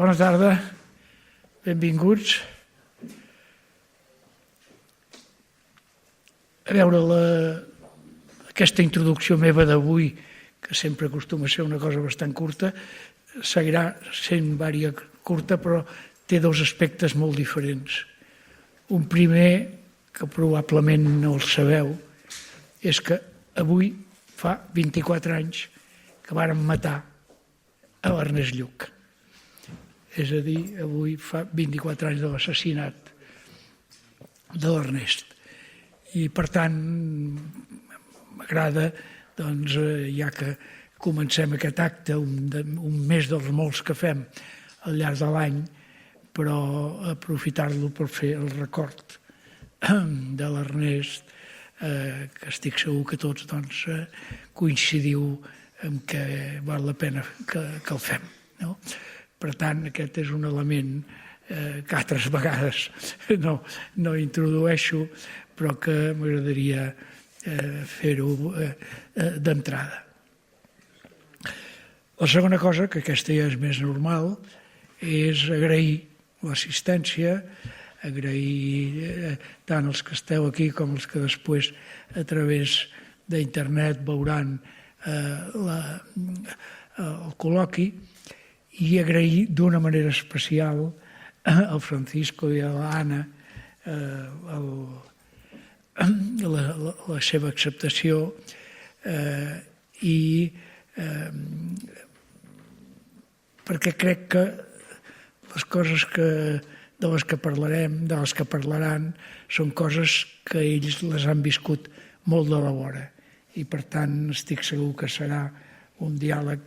Bona tarda, benvinguts. A veure, aquesta introducció meva d'avui, que sempre acostuma a ser una cosa bastant curta, seguirà sent curta, però té dos aspectes molt diferents. Un primer, que probablement no el sabeu, és que avui fa 24 anys que vàrem matar a l'Ernest Lluch. És a dir, avui fa 24 anys de l'assassinat de l'Ernest. I, per tant, m'agrada, doncs, ja que comencem aquest acte, un mes dels molts que fem al llarg de l'any, però aprofitar-lo per fer el record de l'Ernest, que estic segur que tots coincidiu en què val la pena que el fem. Per tant, aquest és un element que altres vegades no introdueixo, però que m'agradaria fer-ho d'entrada. La segona cosa, que aquesta ja és més normal, és agrair l'assistència, agrair tant els que esteu aquí com els que després a través d'internet veuran el col·loqui, i agrair d'una manera especial al Francisco i a l'Anna la seva acceptació i perquè crec que les coses de les que parlarem, de les que parlaran, són coses que ells les han viscut molt de la vora i per tant estic segur que serà un diàleg.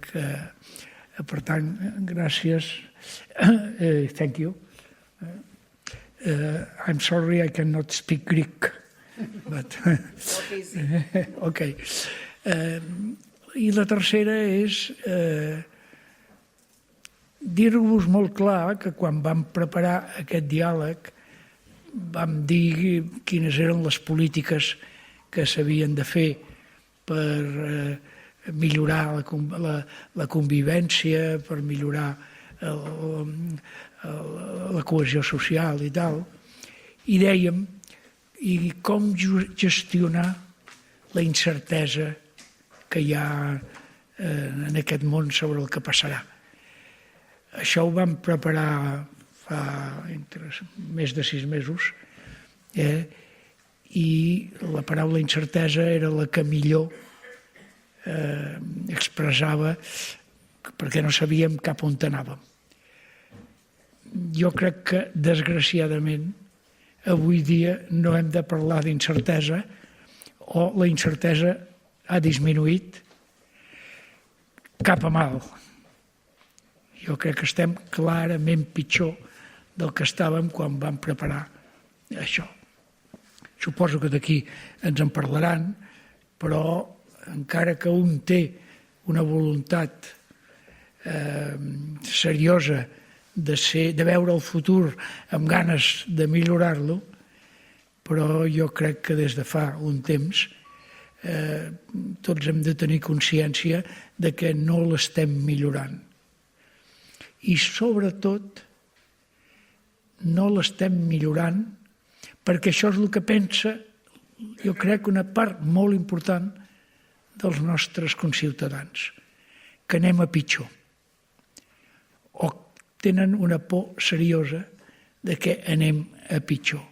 Per tant, gràcies. Thank you. I'm sorry I cannot speak Greek. But okay. I la tercera és dir-vos molt clar que quan vam preparar aquest diàleg vam dir quines eren les polítiques que s'havien de fer per millorar la convivència, per millorar la cohesió social i tal. I dèiem, i com gestionar la incertesa que hi ha en aquest món sobre el que passarà. Això ho vam preparar fa més de 6 mesos i la paraula incertesa era la que millor expressava perquè no sabíem cap on anàvem. Jo crec que, desgraciadament, avui dia no hem de parlar d'incertesa o la incertesa ha disminuït cap a mal. Jo crec que estem clarament pitjor del que estàvem quan vam preparar això. Suposo que d'aquí ens en parlaran, però encara que un té una voluntat seriosa de veure el futur amb ganes de millorar-lo, però jo crec que des de fa un temps tots hem de tenir consciència de que no l'estem millorant. I sobretot no l'estem millorant perquè això és el que pensa, jo crec, una part molt important dels nostres conciutadans, que anem a pitjor, o tenen una por seriosa de que anem a pitjor.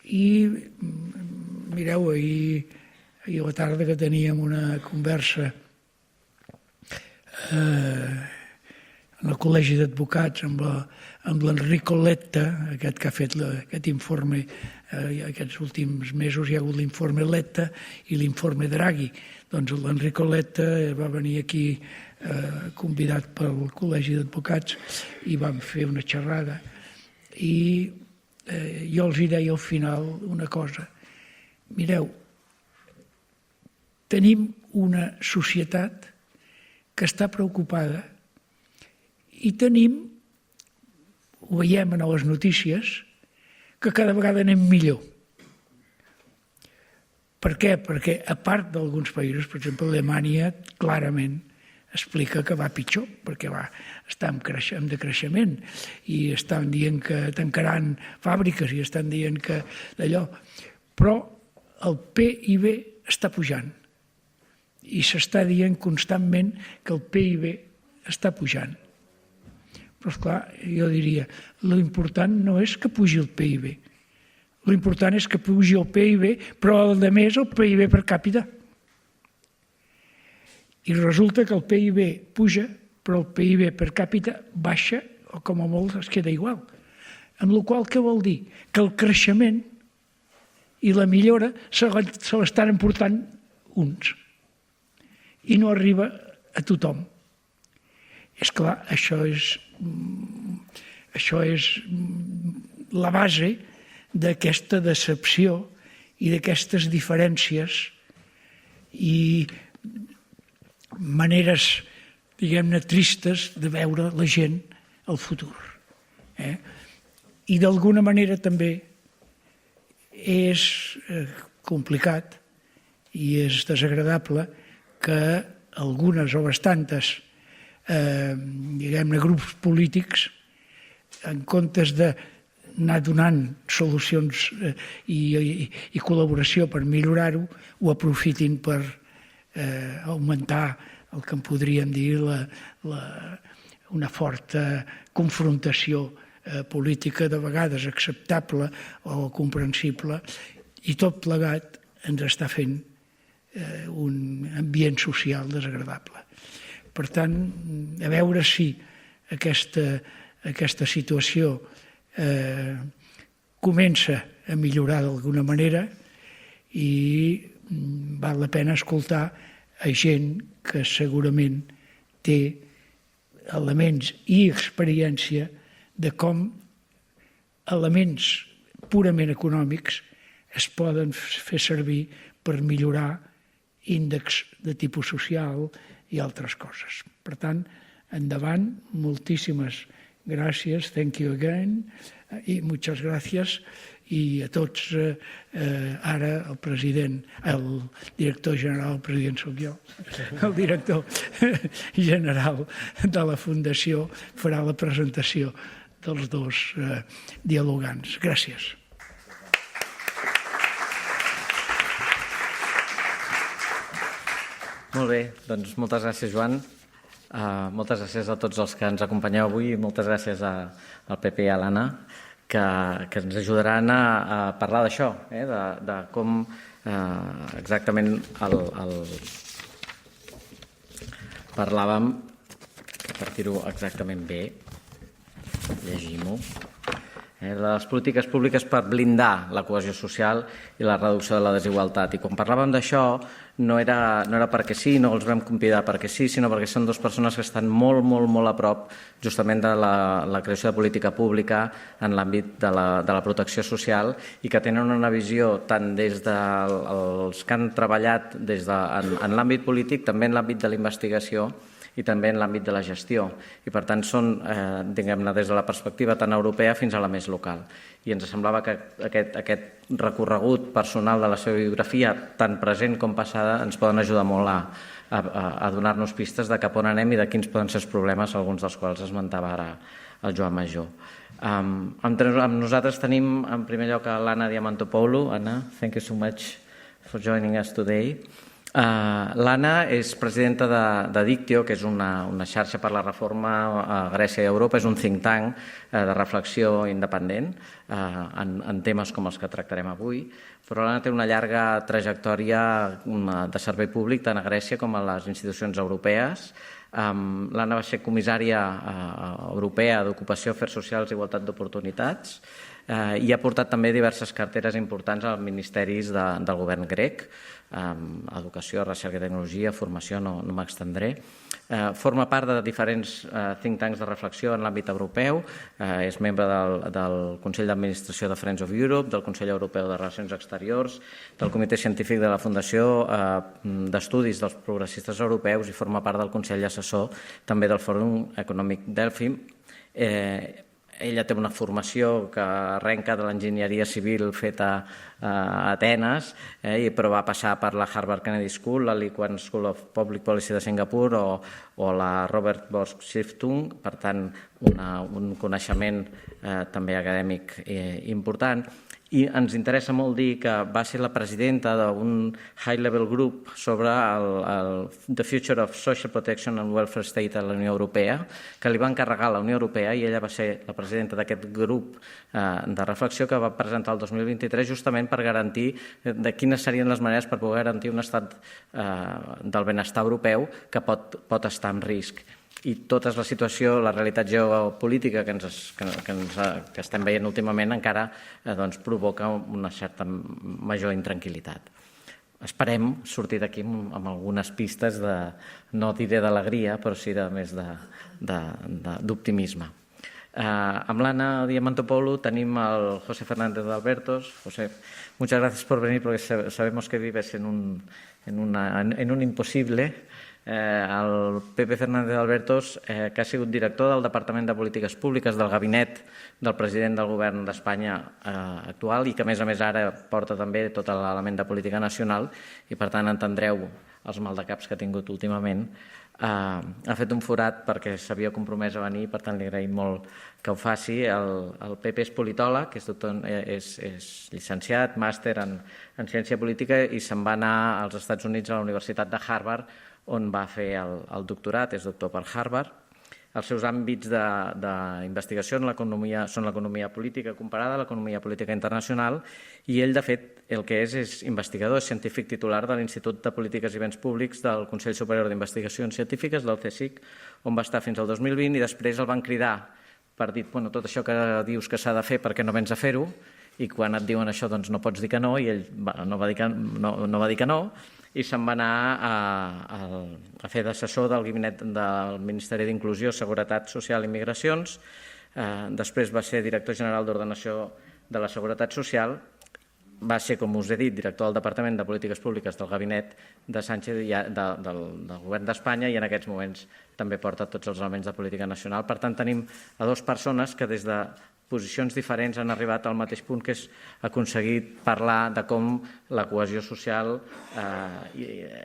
I mireu, ahir a la tarda que teníem una conversa en el Col·legi d'Advocats amb l'Enrico Letta, aquest que ha fet aquest informe aquests últims mesos, hi ha hagut l'informe Letta i l'informe Draghi. Doncs l'Enrico Letta va venir aquí convidat pel Col·legi d'Advocats i vam fer una xerrada. I jo els deia al final una cosa. Mireu, tenim una societat que està preocupada i tenim, ho veiem a les notícies, que cada vegada anem millor. Per què? Perquè a part d'alguns països, per exemple Alemanya, clarament explica que va pitjor, perquè està en decreixement i estan dient que tancaran fàbriques i estan dient que d'allò. Però el PIB està pujant i s'està dient constantment que el PIB està pujant. Però, esclar, jo diria, l'important no és que pugi el PIB, l'important és que pugi el PIB, però a més el PIB per càpita. I resulta que el PIB puja, però el PIB per càpita baixa, o com a molt es queda igual. Amb la qual cosa què vol dir? Que el creixement i la millora se l'estan emportant uns i no arriba a tothom. És clar, això és la base d'aquesta decepció i d'aquestes diferències i maneres, diguem-ne, tristes de veure la gent al futur. I d'alguna manera també és complicat i és desagradable que algunes o bastantes, diguem-ne, grups polítics, en comptes d'anar donant solucions i col·laboració per millorar-ho, ho aprofitin per augmentar el que en podríem dir una forta confrontació política, de vegades acceptable o comprensible, i tot plegat ens està fent un ambient social desagradable. Per tant, a veure si aquesta situació comença a millorar d'alguna manera i val la pena escoltar a gent que segurament té elements i experiència de com elements purament econòmics es poden fer servir per millorar índexs de tipus social i altres coses. Per tant, endavant, moltíssimes gràcies, thank you again, i muchas gracias, i a tots, ara el director general, el president soc jo, el director general de la Fundació farà la presentació dels dos dialogants. Gràcies. Molt bé, doncs moltes gràcies, Joan. Moltes gràcies a tots els que ens acompanyeu avui i moltes gràcies al Pepe i a l'Anna, que ens ajudaran a parlar d'això, de com exactament parlàvem, per dir-ho exactament bé, llegim-ho, les polítiques públiques per blindar la cohesió social i la reducció de la desigualtat. I quan parlàvem d'això no era perquè sí, no els vam convidar perquè sí, sinó perquè són dues persones que estan molt, molt, molt a prop justament de la creació de política pública en l'àmbit de la protecció social i que tenen una visió tant des dels que han treballat en l'àmbit polític, també en l'àmbit de la investigació i també en l'àmbit de la gestió. I per tant són, diguem-ne, des de la perspectiva tan europea fins a la més local. I ens semblava que aquest recorregut personal de la seva biografia, tan present com passada, ens poden ajudar molt a donar-nos pistes de cap on anem i de quins poden ser els problemes, alguns dels quals esmentava ara el Joan Major. Amb nosaltres tenim, en primer lloc, l'Anna Diamantopoulou. Anna, thank you so much for joining us today. L'Anna és presidenta de Dictio, que és una xarxa per la reforma a Grècia i Europa, és un think tank de reflexió independent en temes com els que tractarem avui, però l'Anna té una llarga trajectòria de servei públic tant a Grècia com a les institucions europees. L'Anna va ser comissària europea d'Ocupació, Afers Socials i Igualtat d'Oportunitats i ha portat també diverses carteres importants als ministeris del govern grec, educació, recerca i tecnologia, formació, no m'extendré. Forma part de diferents think tanks de reflexió en l'àmbit europeu, és membre del Consell d'Administració de Friends of Europe, del Consell Europeu de Relacions Exteriors, del Comitè Científic de la Fundació d'Estudis dels Progressistes Europeus i forma part del Consell Assessor també del Fòrum Econòmic Delphi. ella té una formació que arrenca de l'enginyeria civil feta a Atenes, però va passar per la Harvard Kennedy School, la Liquan School of Public Policy de Singapur o la Robert Bosch Stiftung, per tant, un coneixement també acadèmic important. I ens interessa molt dir que va ser la presidenta d'un high-level group sobre the future of social protection and welfare state a la Unió Europea, que li va encarregar a la Unió Europea, i ella va ser la presidenta d'aquest grup de reflexió que va presentar el 2023 justament per garantir de quines serien les maneres per poder garantir un estat del benestar europeu que pot estar en risc. I tota la situació, la realitat geopolítica que estem veient últimament encara provoca una certa major intranquil·litat. Esperem sortir d'aquí amb algunes pistes de, no diré d'alegria, però sí de més d'optimisme. Amb l'Anna Diamantopoulou tenim el José Fernández de Albertos. José, muchas gracias por venir porque sabemos que vives en un imposible. El Pepe Fernández de Albertos, que ha sigut director del Departament de Polítiques Públiques del gabinet del president del govern d'Espanya actual i que, a més ara, porta també tot l'element de política nacional i, per tant, entendreu els maldecaps que ha tingut últimament. Ha fet un forat perquè s'havia compromès a venir, per tant, li agraïm molt que ho faci. El Pepe és politòleg, és llicenciat, màster en ciència política i se'n va anar als Estats Units a la Universitat de Harvard, on va fer el doctorat, és doctor per Harvard. Els seus àmbits d'investigació són l'economia política comparada, l'economia política internacional, i ell, de fet, el que és investigador, és científic titular de l'Institut de Polítiques i Béns Públics del Consell Superior d'Investigacions Científiques, del CSIC, on va estar fins al 2020, i després el van cridar per dir tot això que dius que s'ha de fer, per què no vens a fer-ho? I quan et diuen això, doncs no pots dir que no, i ell no va dir que no, i se'n va anar a fer d'assessor del gabinet del Ministeri d'Inclusió, Seguretat Social i Migracions. Després va ser director general d'Ordenació de la Seguretat Social. Va ser, com us he dit, director del Departament de Polítiques Públiques del gabinet de Sánchez del govern d'Espanya i en aquests moments també porta tots els elements de política nacional. Per tant, tenim a dues persones que des de posicions diferents han arribat al mateix punt, que és aconseguir parlar de com la cohesió social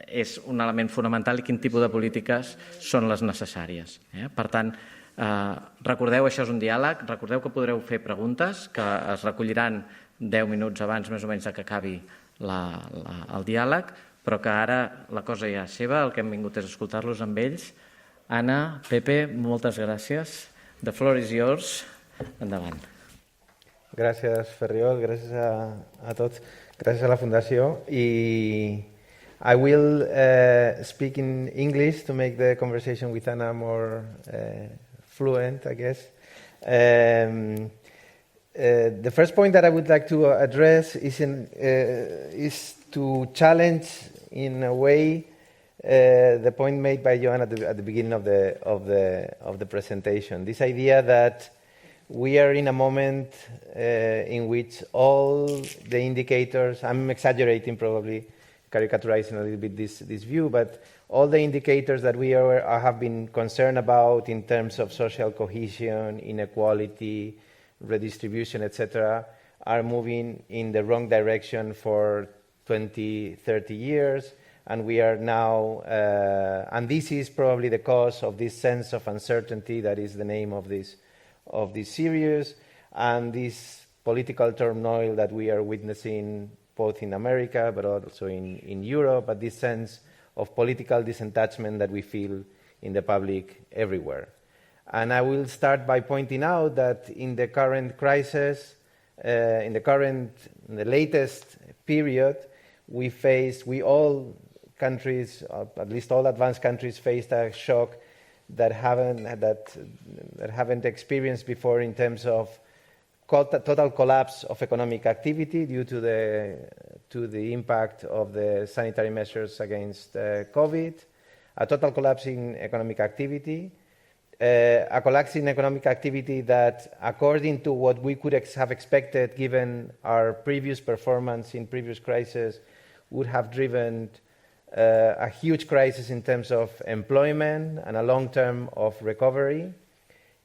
és un element fonamental i quin tipus de polítiques són les necessàries. Per tant, recordeu, això és un diàleg, recordeu que podreu fer preguntes, que es recolliran 10 minuts abans més o menys que acabi el diàleg, però que ara la cosa ja és seva, el que hem vingut és escoltar-los amb ells. Anna, Pepe, moltes gràcies. The floor is yours. Endavant. Gràcies, Ferriol, gràcies a tots, gràcies a la Fundació. I will speak in English to make the conversation with Anna more fluent, I guess. The first point that I would like to address is to challenge, in a way, the point made by Johan at the beginning of the presentation. This idea that we are in a moment in which all the indicators, I'm exaggerating probably, caricaturizing a little bit this view, but all the indicators that we have been concerned about in terms of social cohesion, inequality, redistribution, etc., are moving in the wrong direction for 20, 30 years. And we are now, and this is probably the cause of this sense of uncertainty that is the name of this series, and this political turmoil that we are witnessing both in America but also in Europe, but this sense of political disattachment that we feel in the public everywhere. And I will start by pointing out that in the current crisis, in the latest period, we all countries, at least all advanced countries, faced a shock that haven't experienced before in terms of total collapse of economic activity due to the impact of the sanitary measures against COVID, a total collapse in economic activity, a collapse in economic activity that, according to what we could have expected given our previous performance in previous crises, would have driven a huge crisis in terms of employment and a long term of recovery.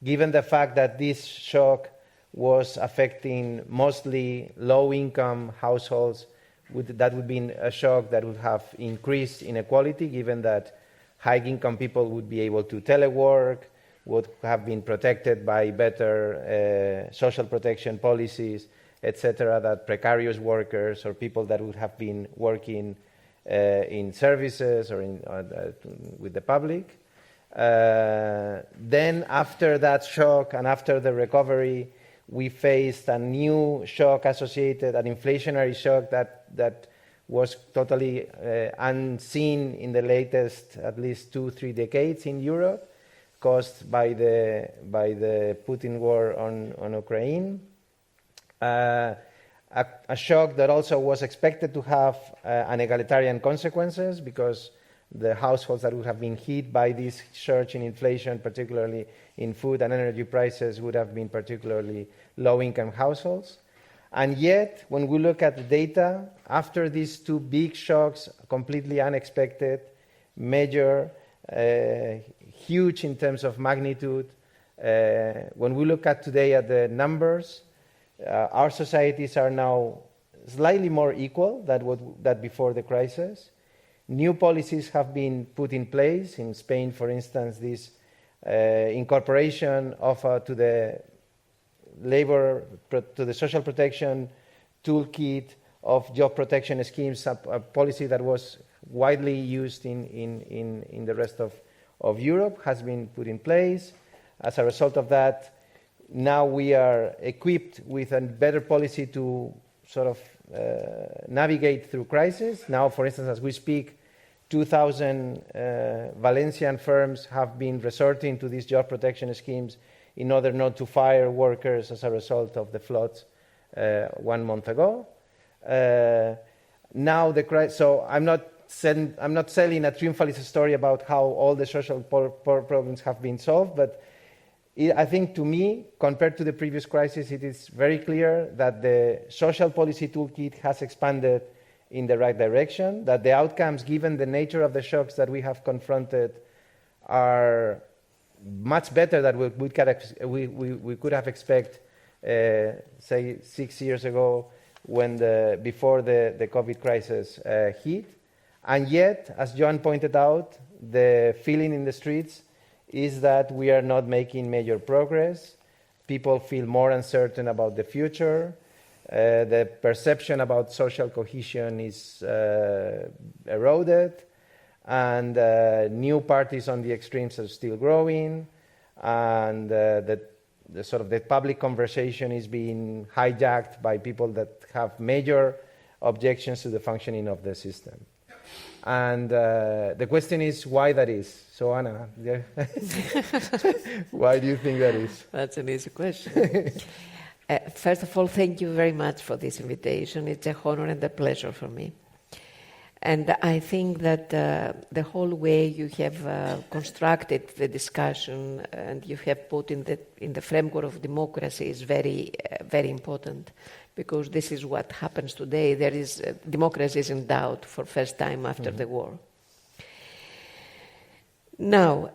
given the fact that this shock was affecting mostly low-income households, that would be a shock that would have increased inequality, given that high-income people would be able to telework, would have been protected by better social protection policies, etc., that precarious workers or people that would have been working in services or with the public. Then after that shock and after the recovery, we faced a new shock associated, an inflationary shock that was totally unseen in the latest at least 2-3 decades in Europe, caused by the Putin war on Ukraine. A shock that also was expected to have egalitarian consequences, because the households that would have been hit by this surge in inflation, particularly in food and energy prices, would have been particularly low-income households. And yet, when we look at the data, after these two big shocks, completely unexpected, major, huge in terms of magnitude, when we look at today at the numbers, our societies are now slightly more equal than before the crisis. New policies have been put in place. In Spain, for instance, this incorporation to the social protection toolkit of job protection schemes, a policy that was widely used in the rest of Europe, has been put in place. As a result of that, now we are equipped with a better policy to sort of navigate through crisis. Now, for instance, as we speak, 2,000 Valencian firms have been resorting to these job protection schemes in order not to fire workers as a result of the floods 1 month ago. Now the crisis. So I'm not selling a triumphalist story about how all the social problems have been solved, but I think, to me, compared to the previous crisis, it is very clear that the social policy toolkit has expanded in the right direction, that the outcomes, given the nature of the shocks that we have confronted, are much better than we could have expected, say, 6 years ago, before the COVID crisis hit. And yet, as Joan pointed out, the feeling in the streets is that we are not making major progress. People feel more uncertain about the future. The perception about social cohesion is eroded, and new parties on the extremes are still growing, and the public conversation is being hijacked by people that have major objections to the functioning of the system. And the question is why that is. So, Anna, why do you think that is? That's an easy question. First of all, thank you very much for this invitation. It's a honor and a pleasure for me. And I think that the whole way you have constructed the discussion and you have put in the framework of democracy is very, very important, because this is what happens today. There is democracy is in doubt for first time after the war. Now,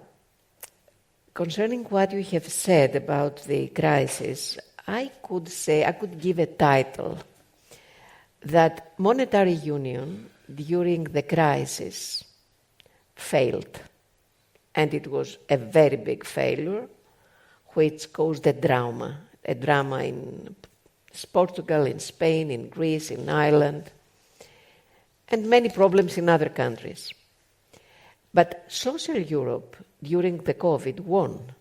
concerning what you have said about the crisis, I could give a title that monetary union during the crisis failed, and it was a very big failure, which caused a drama in Portugal, in Spain, in Greece, in Ireland, and many problems in other countries. But social Europe during the COVID won,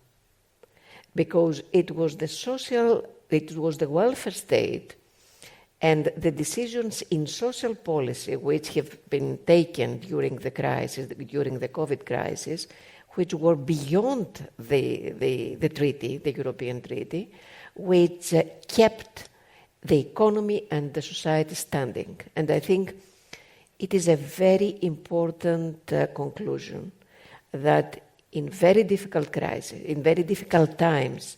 because it was the welfare state and the decisions in social policy which have been taken during the COVID crisis, which were beyond the treaty, the European treaty, which kept the economy and the society standing. And I think it is a very important conclusion that in very difficult crises, in very difficult times,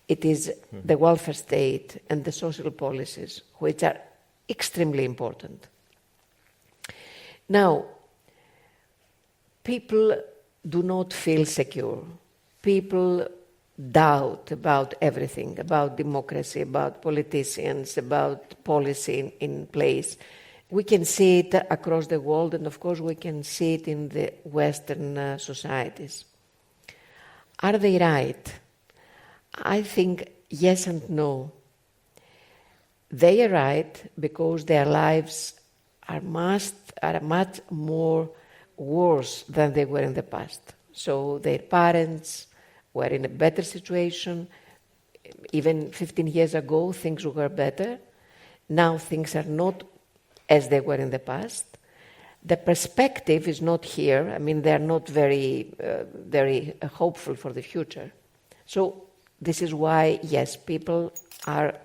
it is the welfare state and the social policies which are extremely important. Now, people do not feel secure. People doubt about everything, about democracy, about politicians, about policy in place. We can see it across the world, and of course we can see it in the Western societies. Are they right? I think yes and no. They are right because their lives are much more worse than they were in the past. So their parents were in a better situation. Even 15 years ago, things were better. Now things are not as they were in the past. The perspective is not here. I mean, they are not very hopeful for the future. So this is why, yes, people are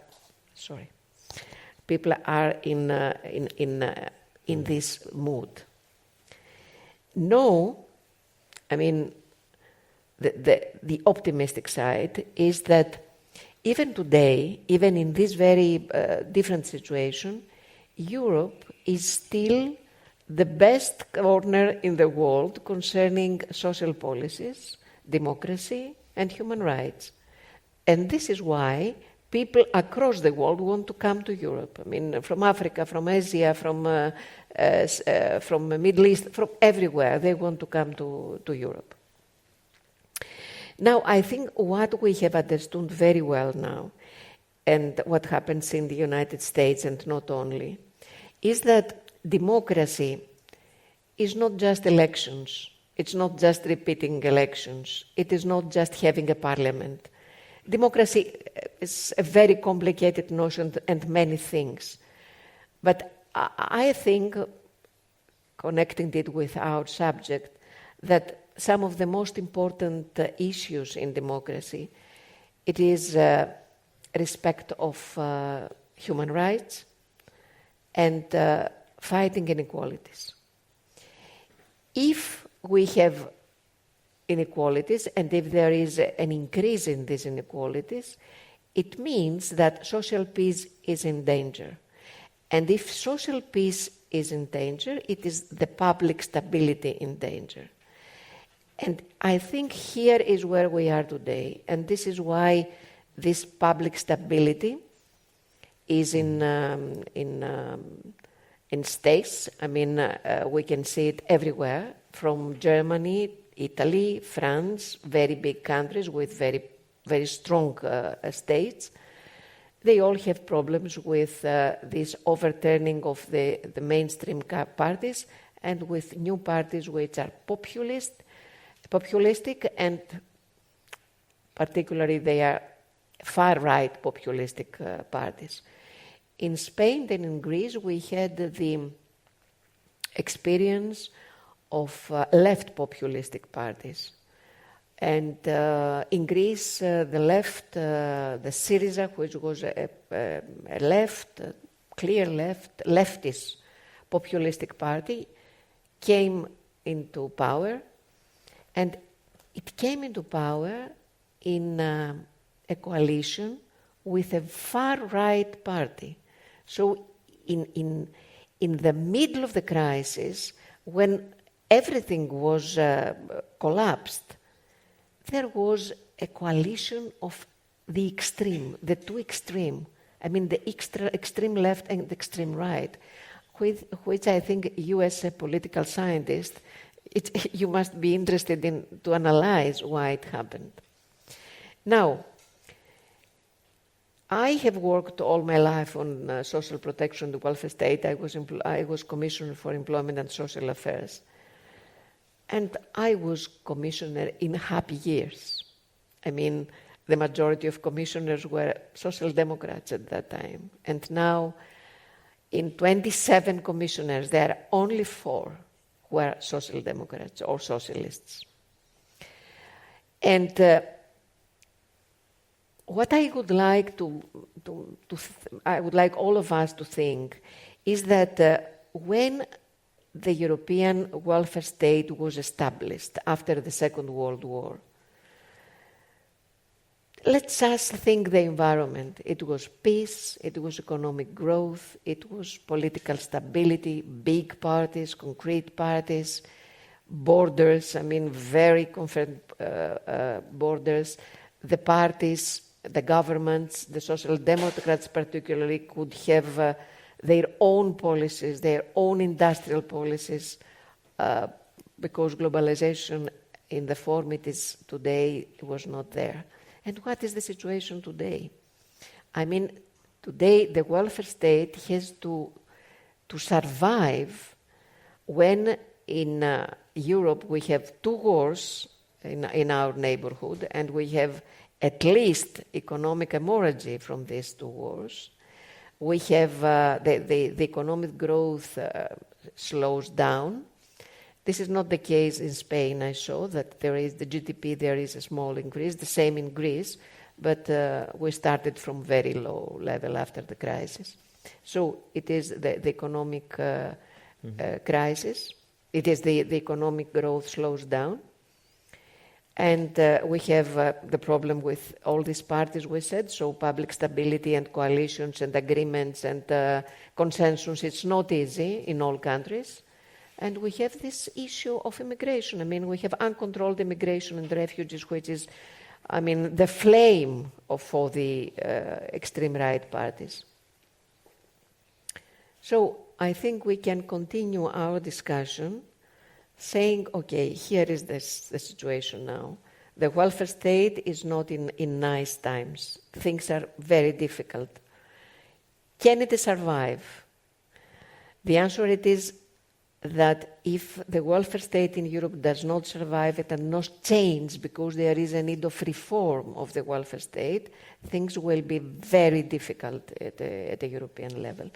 in this mood. No, I mean, the optimistic side is that even today, even in this very different situation, Europe is still the best corner in the world concerning social policies, democracy, and human rights. And this is why people across the world want to come to Europe. I mean, from Africa, from Asia, from the Middle East, from everywhere, they want to come to Europe. Now, I think what we have understood very well now, and what happens in the United States and not only, is that democracy is not just elections. It's not just repeating elections. It is not just having a parliament. Democracy is a very complicated notion and many things. But I think, connecting it with our subject, that some of the most important issues in democracy, it is respect of human rights and fighting inequalities. If we have inequalities, and if there is an increase in these inequalities, it means that social peace is in danger. And if social peace is in danger, it is the public stability in danger. And I think here is where we are today, and this is why this public stability is in states. I mean, we can see it everywhere, from Germany, Italy, France, very big countries with very, very strong states. They all have problems with this overturning of the mainstream parties and with new parties which are populistic, and particularly they are far-right populistic parties. In Spain and in Greece, we had the experience of left populistic parties. And in Greece, the left, the Syriza, which was a left, clear left, leftist populistic party, came into power. And it came into power in a coalition with a far-right party. So in the middle of the crisis, when everything was collapsed, there was a coalition of the extreme, the two extreme. I mean, the extreme left and the extreme right, which I think you as a political scientist, you must be interested in to analyze why it happened. Now, I have worked all my life on social protection, the welfare state. I was Commissioner for Employment and Social Affairs. And I was commissioner in happy years. I mean, the majority of commissioners were social democrats at that time. And now, in 27 commissioners, there are only 4 who are social democrats or socialists. And what I would like I would like all of us to think is that when the European welfare state was established after the Second World War, let's just think the environment. It was peace, it was economic growth, it was political stability, big parties, concrete parties, borders, I mean very confirmed borders. the parties, the governments, the Social Democrats particularly, could have their own policies, their own industrial policies, because globalization in the form it is today was not there. And what is the situation today? I mean, today the welfare state has to survive when in Europe we have 2 wars in our neighborhood, and we have at least economic hemorrhage from these 2 wars. We have the economic growth slows down. This is not the case in Spain. I saw that there is the GDP, there is a small increase, the same in Greece, but we started from very low level after the crisis. So it is the economic crisis. It is the economic growth slows down. And we have the problem with all these parties we said, so public stability and coalitions and agreements and consensus, it's not easy in all countries. And we have this issue of immigration. I mean, we have uncontrolled immigration and refugees, which is, I mean, the flame of all the extreme right parties. So I think we can continue our discussion saying, okay, here is the situation now. The welfare state is not in nice times. Things are very difficult. Can it survive? The answer it is that if the welfare state in Europe does not survive, it and not change because there is a need of reform of the welfare state, things will be very difficult at the European level.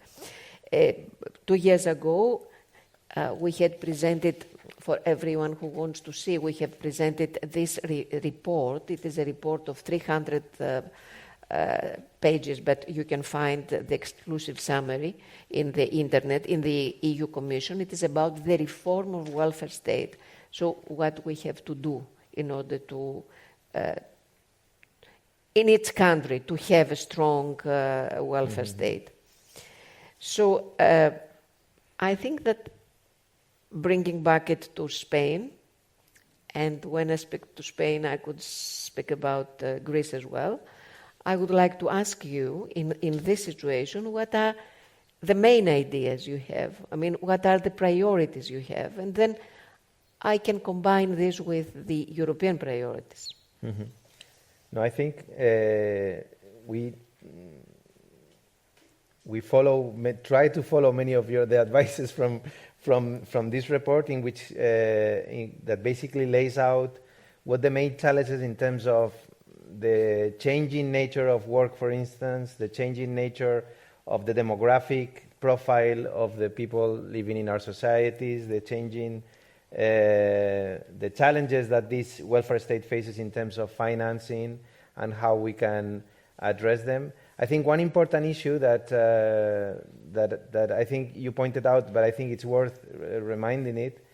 2 years ago, we had presented, for everyone who wants to see, we have presented this report. It is a report of 300 pages, but you can find the exclusive summary in the internet, in the EU Commission. It is about the reform of welfare state. So what we have to do in order to, in each country, to have a strong welfare state. So I think that bringing back it to Spain, and when I speak to Spain, I could speak about Greece as well. I would like to ask you, in this situation, what are the main ideas you have? I mean, what are the priorities you have? And then I can combine this with the European priorities. Mm-hmm. No, I think we try to follow many of the advices from this report, in which that basically lays out what the main challenges in terms of the changing nature of work, for instance, the changing nature of the demographic profile of the people living in our societies, the changing, the challenges that this welfare state faces in terms of financing and how we can address them. I think one important issue that I think you pointed out, but I think it's worth reminding it,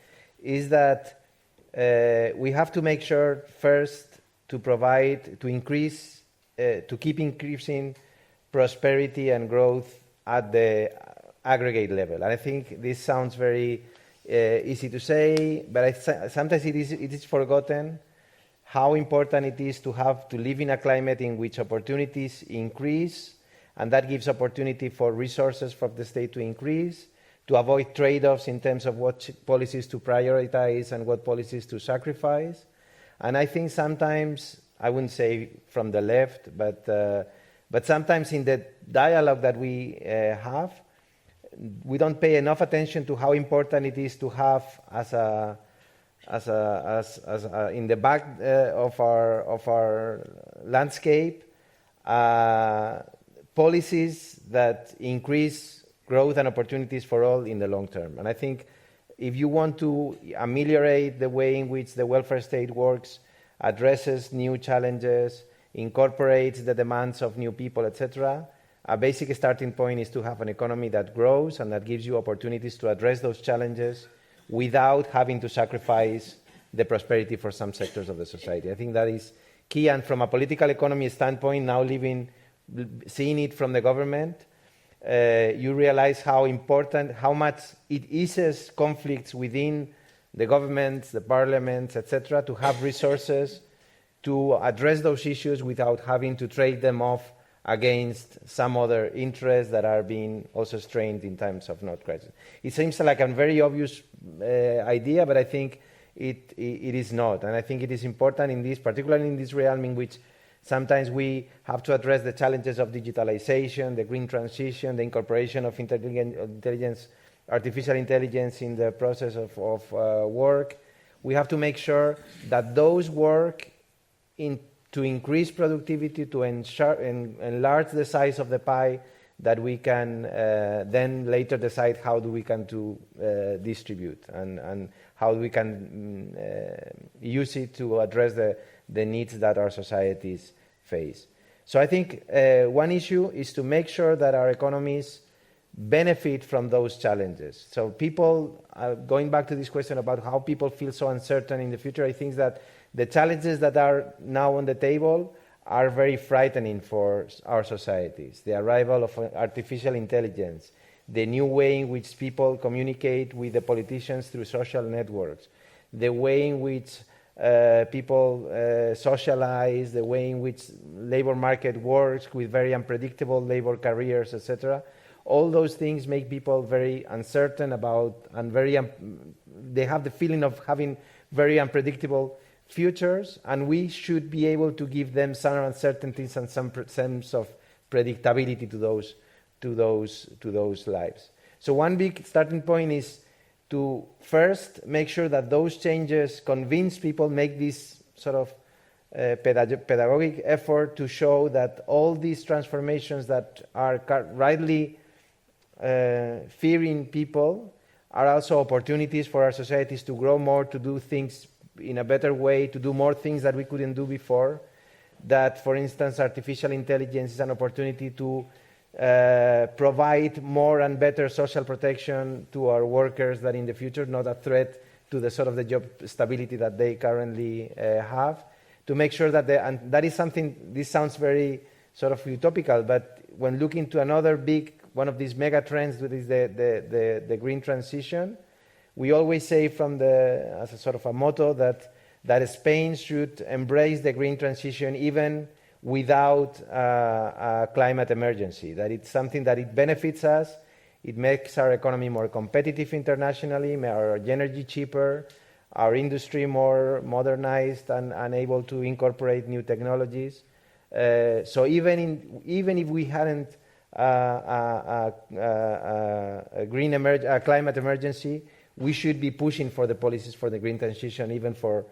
is that we have to make sure first to provide, to increase, to keep increasing prosperity and growth at the aggregate level. And I think this sounds very easy to say, but sometimes it is forgotten how important it is to live in a climate in which opportunities increase, and that gives opportunity for resources from the state to increase, to avoid trade-offs in terms of what policies to prioritize and what policies to sacrifice. And I think sometimes, I wouldn't say from the left, but sometimes in the dialogue that we have, we don't pay enough attention to how important it is to have in the back of our landscape policies that increase growth and opportunities for all in the long term. And I think if you want to ameliorate the way in which the welfare state works, addresses new challenges, incorporates the demands of new people, etc., a basic starting point is to have an economy that grows and that gives you opportunities to address those challenges without having to sacrifice the prosperity for some sectors of the society. I think that is key. And from a political economy standpoint, now seeing it from the government, you realize how important, how much it eases conflicts within the governments, the parliaments, etc., to have resources to address those issues without having to trade them off against some other interests that are being also strained in times of not crisis. It seems like a very obvious idea, but I think it is not. And I think it is important in this, particularly in this realm in which sometimes we have to address the challenges of digitalization, the green transition, the incorporation of artificial intelligence in the process of work. We have to make sure that those work to increase productivity, to enlarge the size of the pie, that we can then later decide how do we can distribute and how we can use it to address the needs that our societies face. So I think one issue is to make sure that our economies benefit from those challenges. So people, going back to this question about how people feel so uncertain in the future, I think that the challenges that are now on the table are very frightening for our societies. The arrival of artificial intelligence, the new way in which people communicate with the politicians through social networks, the way in which people socialize, the way in which labor market works with very unpredictable labor careers, etc. All those things make people very uncertain about, and they have the feeling of having very unpredictable futures, and we should be able to give them some uncertainties and some sense of predictability to those lives. So one big starting point is to first make sure that those changes convince people, make this sort of pedagogic effort to show that all these transformations that are rightly fearing people are also opportunities for our societies to grow more, to do things in a better way, to do more things that we couldn't do before. That, for instance, artificial intelligence is an opportunity to provide more and better social protection to our workers that in the future, not a threat to the sort of the job stability that they currently have. To make sure that and that is something, this sounds very sort of utopical, but when looking to another one of these mega trends, that is the green transition, we always say as a sort of a motto that Spain should embrace the green transition even without a climate emergency, that it's something that it benefits us, it makes our economy more competitive internationally, our energy cheaper, our industry more modernized and able to incorporate new technologies. So even if we hadn't a climate emergency, we should be pushing for the policies for the green transition, even for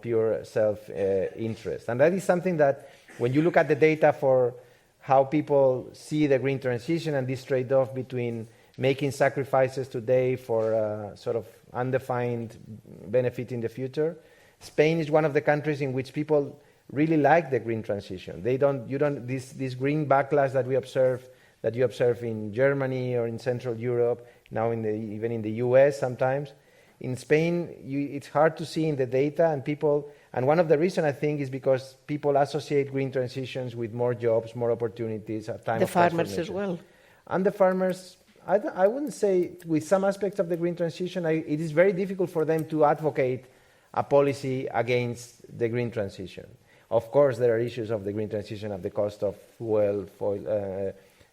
pure self-interest. And that is something that, when you look at the data for how people see the green transition and this trade-off between making sacrifices today for sort of undefined benefit in the future, Spain is one of the countries in which people really like the green transition. This green backlash that you observe in Germany or in Central Europe, now even in the US sometimes. In Spain, it's hard to see in the data, and one of the reasons I think is because people associate green transitions with more jobs, more opportunities, a time the of farmers as well. And the farmers, I wouldn't say, with some aspects of the green transition, it is very difficult for them to advocate a policy against the green transition. Of course, there are issues of the green transition, of the cost of fuel,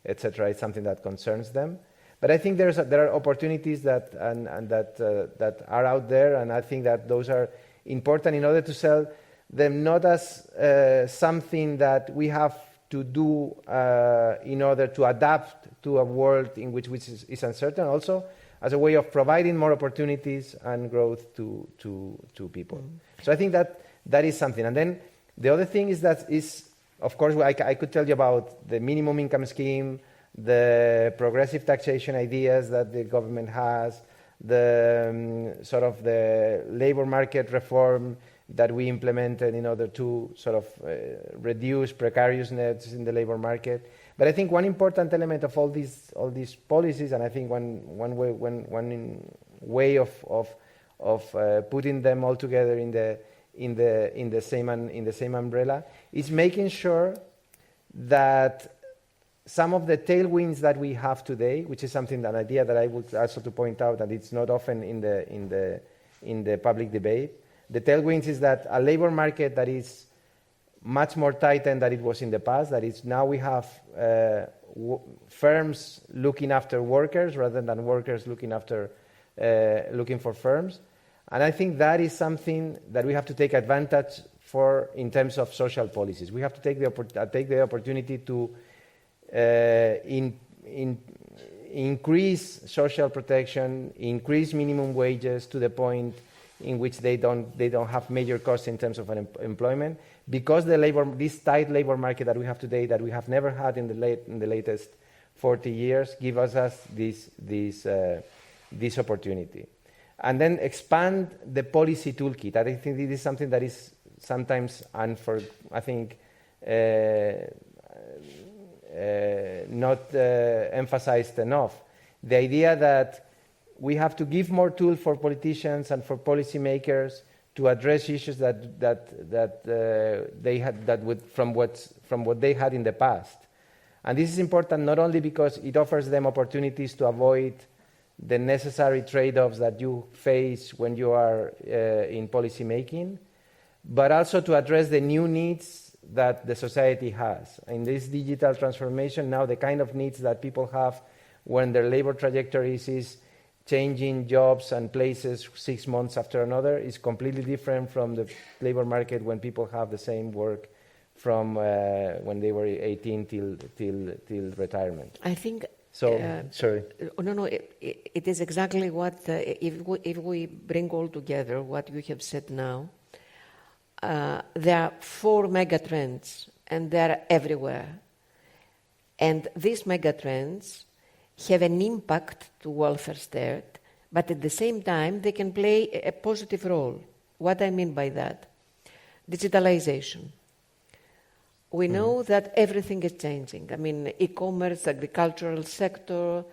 etc. It's something that concerns them. But I think there are opportunities that are out there, and I think that those are important in order to sell them not as something that we have to do in order to adapt to a world in which is uncertain, also as a way of providing more opportunities and growth to people. Mm-hmm. So I think that is something. And then the other thing is of course, I could tell you about the minimum income scheme, the progressive taxation ideas that the government has, the sort of the labor market reform that we implemented in order to sort of reduce precariousness in the labor market. But I think one important element of all these policies, and I think one way of putting them all together in the same umbrella, is making sure that some of the tailwinds that we have today, which is an idea that I would also to point out that it's not often in the public debate. The tailwinds is that a labor market that is much more tightened than it was in the past. That is, now we have firms looking after workers rather than workers looking for firms. And I think that is something that we have to take advantage for in terms of social policies. We have to take the opportunity to increase social protection, increase minimum wages to the point in which they don't have major costs in terms of employment, because this tight labor market that we have today, that we have never had in the latest 40 years, give us this opportunity. And then expand the policy toolkit. I think this is something that is sometimes not emphasized enough. The idea that we have to give more tools for politicians and for policymakers to address issues from what they had in the past. And this is important not only because it offers them opportunities to avoid the necessary trade-offs that you face when you are in policy making, but also to address the new needs that the society has. In this digital transformation, now the kind of needs that people have when their labor trajectories is changing jobs and places 6 months after another is completely different from the labor market when people have the same work from when they were 18 till retirement. I think... sorry. No, it is exactly what, if we bring all together what you have said now, there are 4 megatrends, and they are everywhere. And these megatrends have an impact to welfare state, but at the same time, they can play a positive role. What I mean by that? Digitalization. We know that everything is changing. I mean, e-commerce, agricultural sector,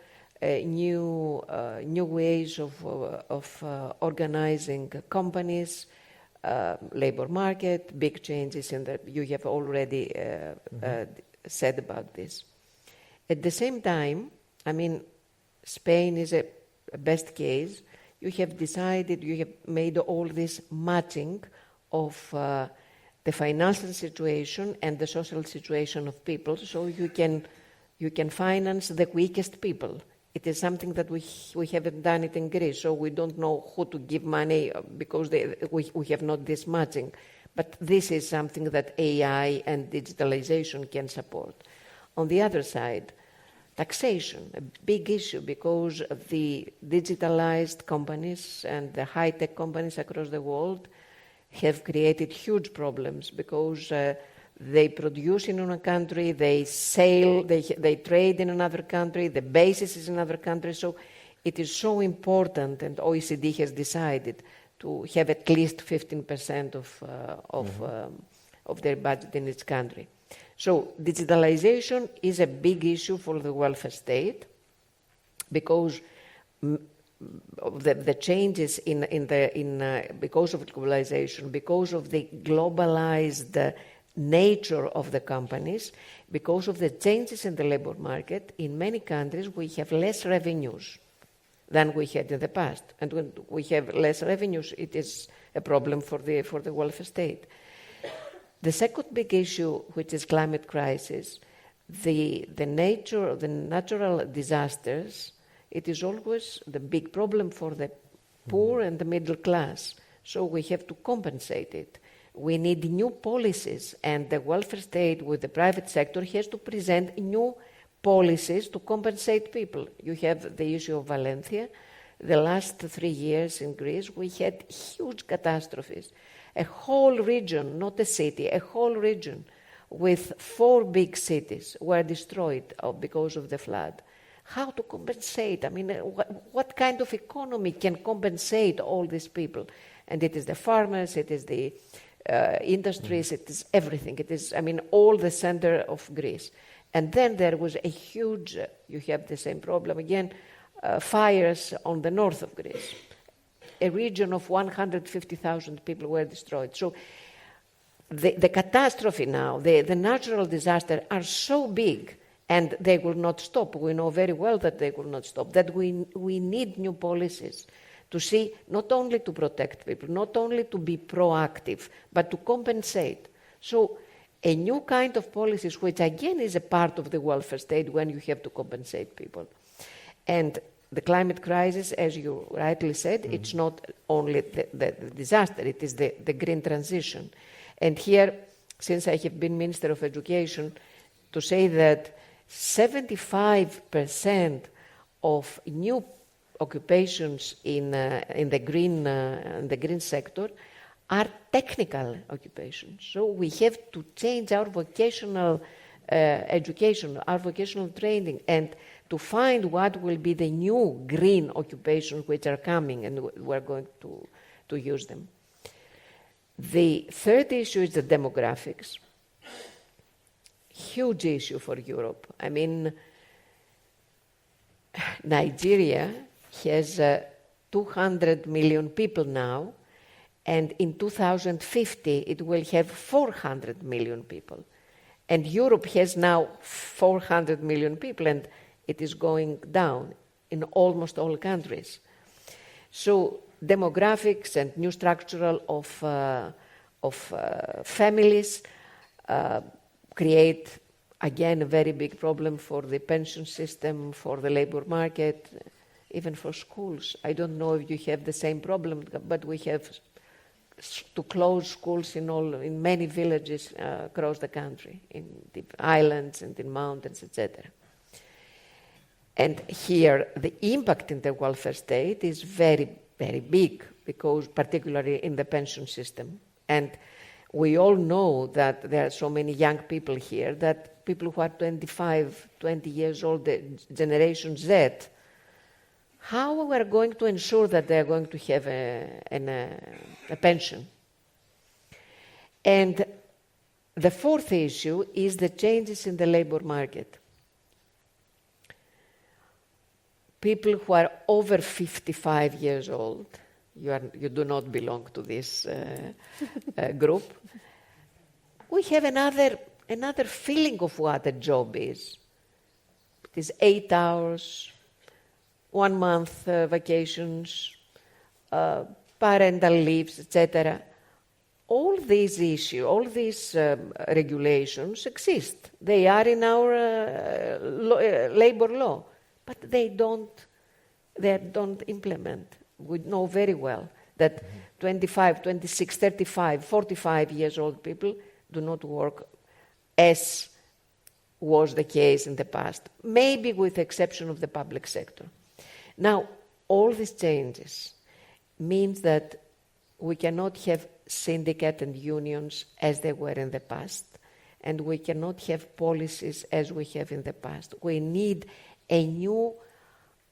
new ways of organizing companies, labor market, big changes in that you have already said about this. At the same time, I mean, Spain is a best case. You have decided, you have made all this matching of the financial situation and the social situation of people, so you can finance the weakest people. It is something that we haven't done it in Greece, so we don't know who to give money because we have not this matching. But this is something that AI and digitalization can support. On the other side, taxation, a big issue, because the digitalized companies and the high-tech companies across the world have created huge problems because they produce in one country, they sell, they trade in another country, the basis is in another country. So it is so important, and OECD has decided to have at least 15% of their budget in its country. So digitalization is a big issue for the welfare state because of the changes because of globalization, because of the globalized nature of the companies, because of the changes in the labor market. In many countries, we have less revenues than we had in the past. And when we have less revenues, it is a problem for the welfare state. The second big issue, which is climate crisis, the nature of the natural disasters, it is always the big problem for the poor and the middle class. So we have to compensate it. We need new policies, and the welfare state with the private sector has to present new policies to compensate people. You have the issue of Valencia. The last 3 years in Greece, we had huge catastrophes. A whole region, not a city, a whole region with 4 big cities were destroyed because of the flood. How to compensate? I mean, what kind of economy can compensate all these people? And it is the farmers, it is the industries, it is everything. It is, I mean, all the center of Greece. And then there was a huge, you have the same problem again, fires on the north of Greece. A region of 150,000 people were destroyed. So the catastrophe now, the natural disasters are so big, and they will not stop. We know very well that they will not stop, that we need new policies to see, not only to protect people, not only to be proactive, but to compensate. So a new kind of policies, which again is a part of the welfare state when you have to compensate people. And the climate crisis, as you rightly said, it's not only the disaster, it is the green transition. And here, since I have been Minister of Education, to say that 75% of new occupations in the green sector are technical occupations. So we have to change our vocational education, our vocational training, and to find what will be the new green occupations which are coming, and we're going to use them. The third issue is the demographics. Huge issue for Europe. I mean, Nigeria has 200 million people now, and in 2050 it will have 400 million people. And Europe has now 400 million people, and it is going down in almost all countries. So demographics and new structural of families create, again, a very big problem for the pension system, for the labor market, even for schools. I don't know if you have the same problem, but we have to close schools in many villages across the country, in the islands and in mountains, etc. And here, the impact in the welfare state is very, very big, because particularly in the pension system. And we all know that there are so many young people here, that people who are 25, 20 years old, the Generation Z, how we are going to ensure that they are going to have a pension? And the fourth issue is the changes in the labor market. People who are over 55 years old, you do not belong to this group, we have another feeling of what a job is. It is 8 hours, 1 month vacations, parental leaves, etc. All these issues, all these regulations exist. They are in our labor law, but they don't implement. We know very well that 25, 26, 35, 45 years old people do not work as was the case in the past, maybe with the exception of the public sector. Now, all these changes means that we cannot have syndicate and unions as they were in the past, and we cannot have policies as we have in the past. We need a new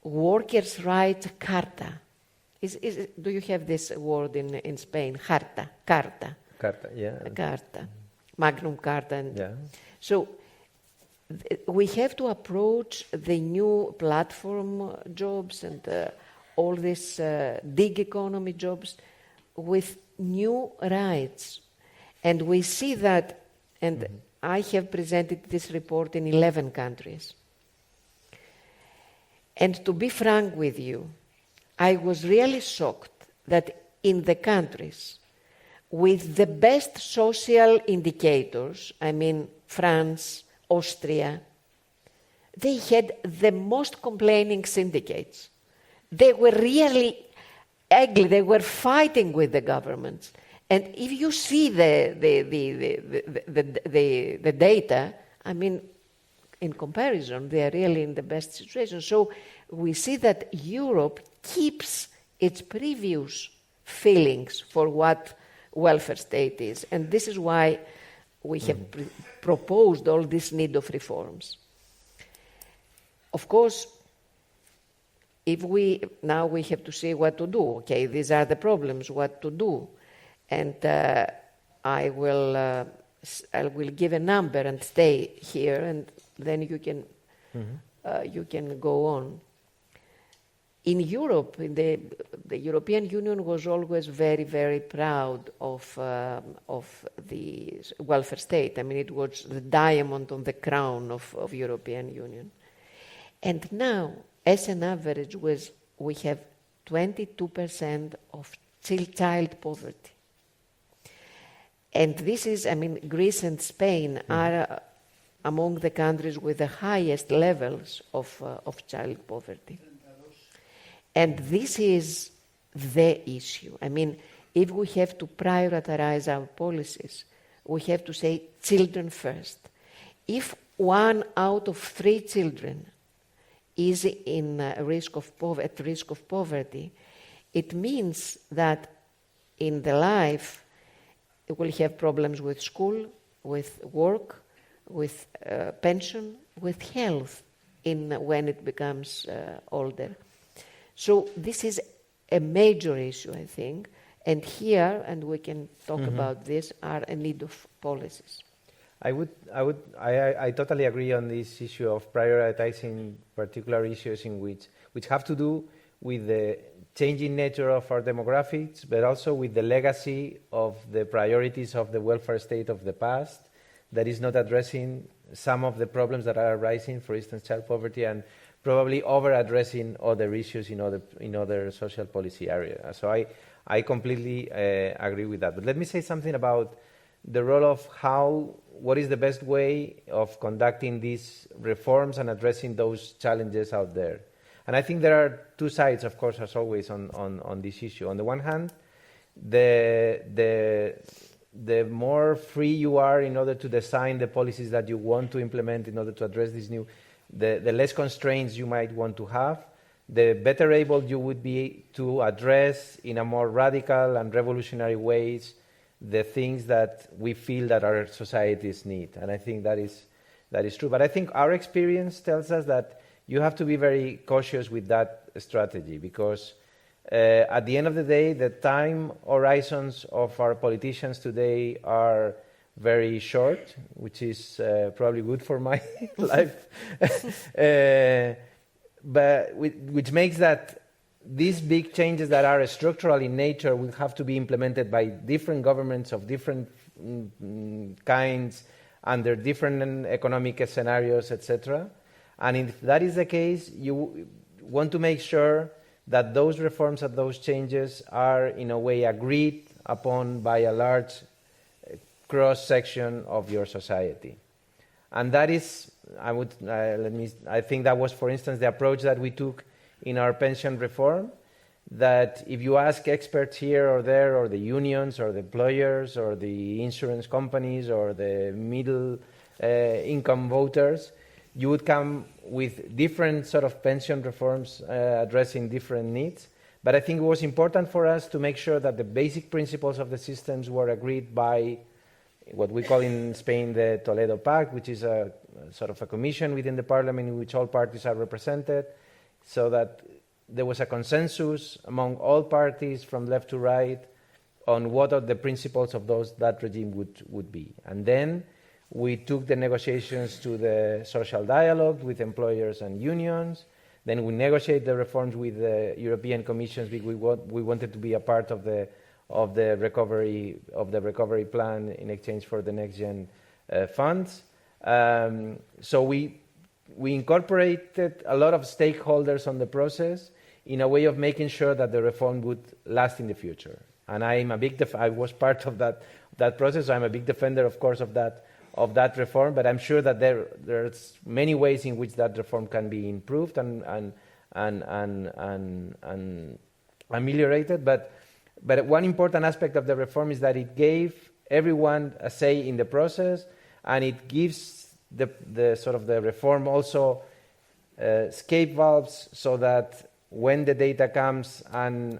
workers' rights carta. Do you have this word in Spain? Carta. Carta, yeah. Carta. Magnum Carta. Yeah. So we have to approach the new platform jobs and all these gig economy jobs with new rights. And we see that, and I have presented this report in 11 countries. And to be frank with you, I was really shocked that in the countries with the best social indicators, I mean France, Austria, they had the most complaining syndicates. They were really ugly. They were fighting with the governments. And if you see the data, I mean, in comparison, they are really in the best situation. So we see that Europe keeps its previous feelings for what welfare state is. And this is why we have proposed all this need of reforms. Of course, now we have to see what to do. Okay, these are the problems, what to do. And I will give a number and stay here, and then you can go on. In Europe, the European Union was always very, very proud of the welfare state. I mean, it was the diamond on the crown of European Union. And now, as an average, we have 22% of child poverty. And this is, I mean, Greece and Spain are among the countries with the highest levels of child poverty. And this is the issue. I mean, if we have to prioritize our policies, we have to say children first. If 1 out of 3 children is at risk of poverty, it means that in the life it will have problems with school, with work, with pension, with health when it becomes older. So this is a major issue, I think, and here, and we can talk about this, are a need of policies. I totally agree on this issue of prioritizing particular issues which have to do with the changing nature of our demographics, but also with the legacy of the priorities of the welfare state of the past that is not addressing some of the problems that are arising, for instance, child poverty, and probably over-addressing other issues in other social policy areas. So I completely agree with that. But let me say something about the role of what is the best way of conducting these reforms and addressing those challenges out there. And I think there are two sides, of course, as always, on this issue. On the one hand, the more free you are in order to design the policies that you want to implement in order to address this the less constraints you might want to have, the better able you would be to address in a more radical and revolutionary ways the things that we feel that our societies need. And I think that is true. But I think our experience tells us that you have to be very cautious with that strategy, because at the end of the day, the time horizons of our politicians today are very short, which is probably good for my life, but which makes that these big changes that are structural in nature will have to be implemented by different governments of different kinds, under different economic scenarios, etc. And if that is the case, you want to make sure that those reforms and those changes are in a way agreed upon by a large cross-section of your society. And that is, I think that was, for instance, the approach that we took in our pension reform, that if you ask experts here or there, or the unions, or the employers, or the insurance companies, or the middle income voters, you would come with different sort of pension reforms addressing different needs. But I think it was important for us to make sure that the basic principles of the systems were agreed by what we call in Spain the Toledo Pact, which is a sort of a commission within the parliament in which all parties are represented, so that there was a consensus among all parties from left to right on what are the principles of that regime would be. And then we took the negotiations to the social dialogue with employers and unions. Then we negotiated the reforms with the European Commission because we wanted to be a part of the recovery plan in exchange for the next gen funds. So we incorporated a lot of stakeholders on the process in a way of making sure that the reform would last in the future. And I was part of that process. So I'm a big defender, of course, of that reform. But I'm sure that there's many ways in which that reform can be improved and ameliorated. But one important aspect of the reform is that it gave everyone a say in the process, and it gives the sort of the reform also escape valves, so that when the data comes and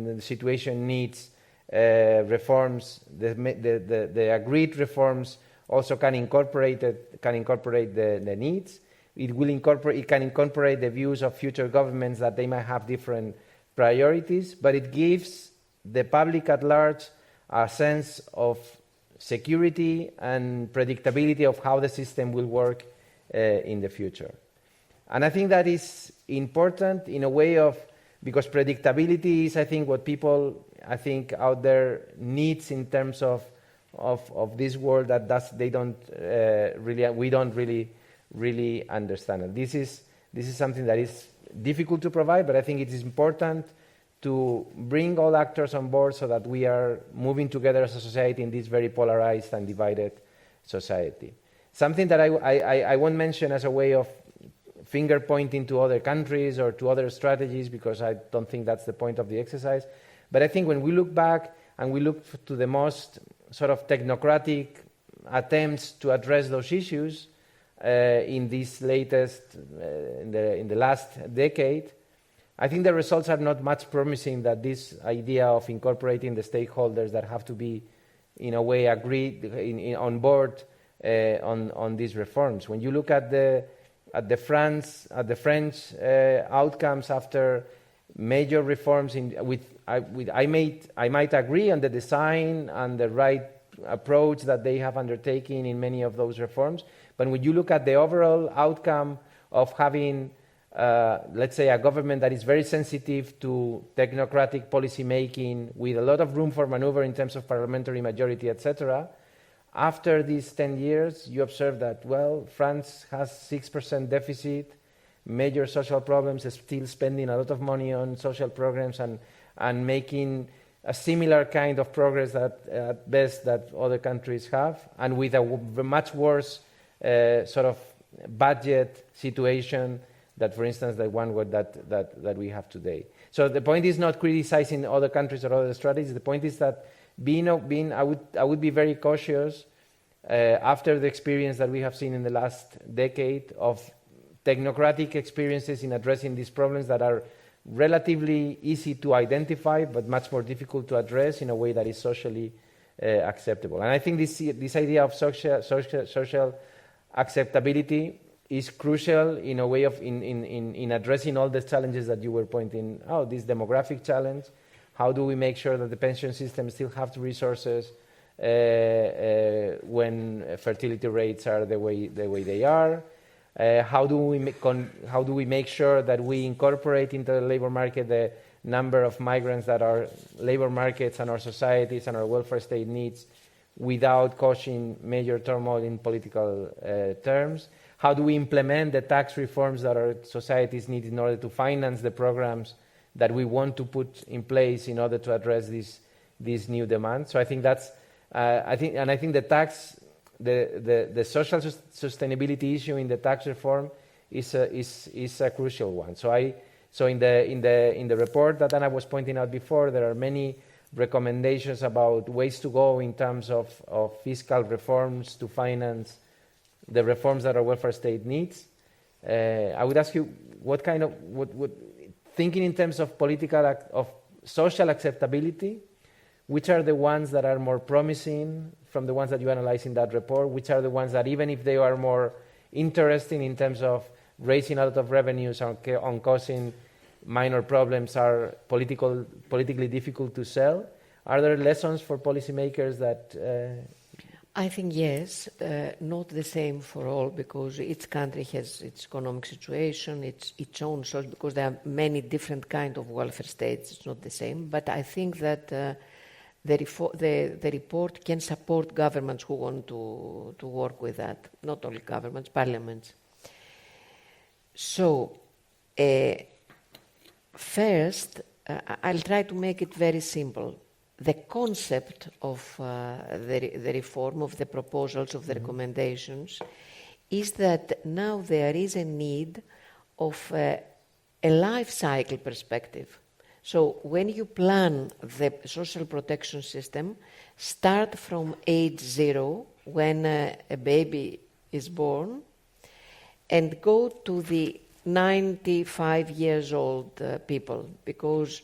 the situation needs reforms, the agreed reforms also can incorporate the needs. It can incorporate the views of future governments that they might have different priorities, but it gives the public at large a sense of security and predictability of how the system will work in the future. And I think that is important in a way because predictability is, I think, what people, out there needs in terms of this world we don't really understand. And this is something that is difficult to provide, but I think it is important to bring all actors on board so that we are moving together as a society in this very polarized and divided society. Something that I won't mention as a way of finger pointing to other countries or to other strategies, because I don't think that's the point of the exercise. But I think when we look back and we look to the most sort of technocratic attempts to address those issues in this latest, in the last decade, I think the results are not much promising. That this idea of incorporating the stakeholders that have to be, in a way, agreed on board on these reforms. When you look at the French outcomes after major reforms, I might agree on the design and the right approach that they have undertaken in many of those reforms. But when you look at the overall outcome of having, let's say, a government that is very sensitive to technocratic policy making, with a lot of room for maneuver in terms of parliamentary majority, etc., after these 10 years, you observe that, well, France has 6% deficit, major social problems, is still spending a lot of money on social programs and making a similar kind of progress that at best that other countries have, and with a much worse sort of budget situation that, for instance, the one that we have today. So the point is not criticizing other countries or other strategies. The point is that I would be very cautious after the experience that we have seen in the last decade of technocratic experiences in addressing these problems that are relatively easy to identify but much more difficult to address in a way that is socially acceptable. And I think this idea of social acceptability is crucial in a way of in addressing all the challenges that you were pointing out. This demographic challenge. How do we make sure that the pension system still have the resources when fertility rates are the way they are? How do we make sure that we incorporate into the labor market the number of migrants that our labor markets and our societies and our welfare state needs without causing major turmoil in political terms? How do we implement the tax reforms that our societies need in order to finance the programs that we want to put in place in order to address these new demands? So I think that's I think the social sustainability issue in the tax reform is a crucial one. So in the report that Anna was pointing out before, there are many recommendations about ways to go in terms of fiscal reforms to finance the reforms that our welfare state needs. I would ask you what thinking in terms of of social acceptability, which are the ones that are more promising from the ones that you analyze in that report? Which are the ones that, even if they are more interesting in terms of raising a lot of revenues on causing minor problems, are politically difficult to sell? Are there lessons for policymakers that... I think yes, not the same for all, because each country has its economic situation, its own source, because there are many different kinds of welfare states. It's not the same. But I think that the report can support governments who want to work with that, not only governments, parliaments. So, first, I'll try to make it very simple. The concept of the reform, of the proposals, of the recommendations, is that now there is a need of a life cycle perspective. So when you plan the social protection system, start from age 0, when a baby is born, and go to the 95 years old people, because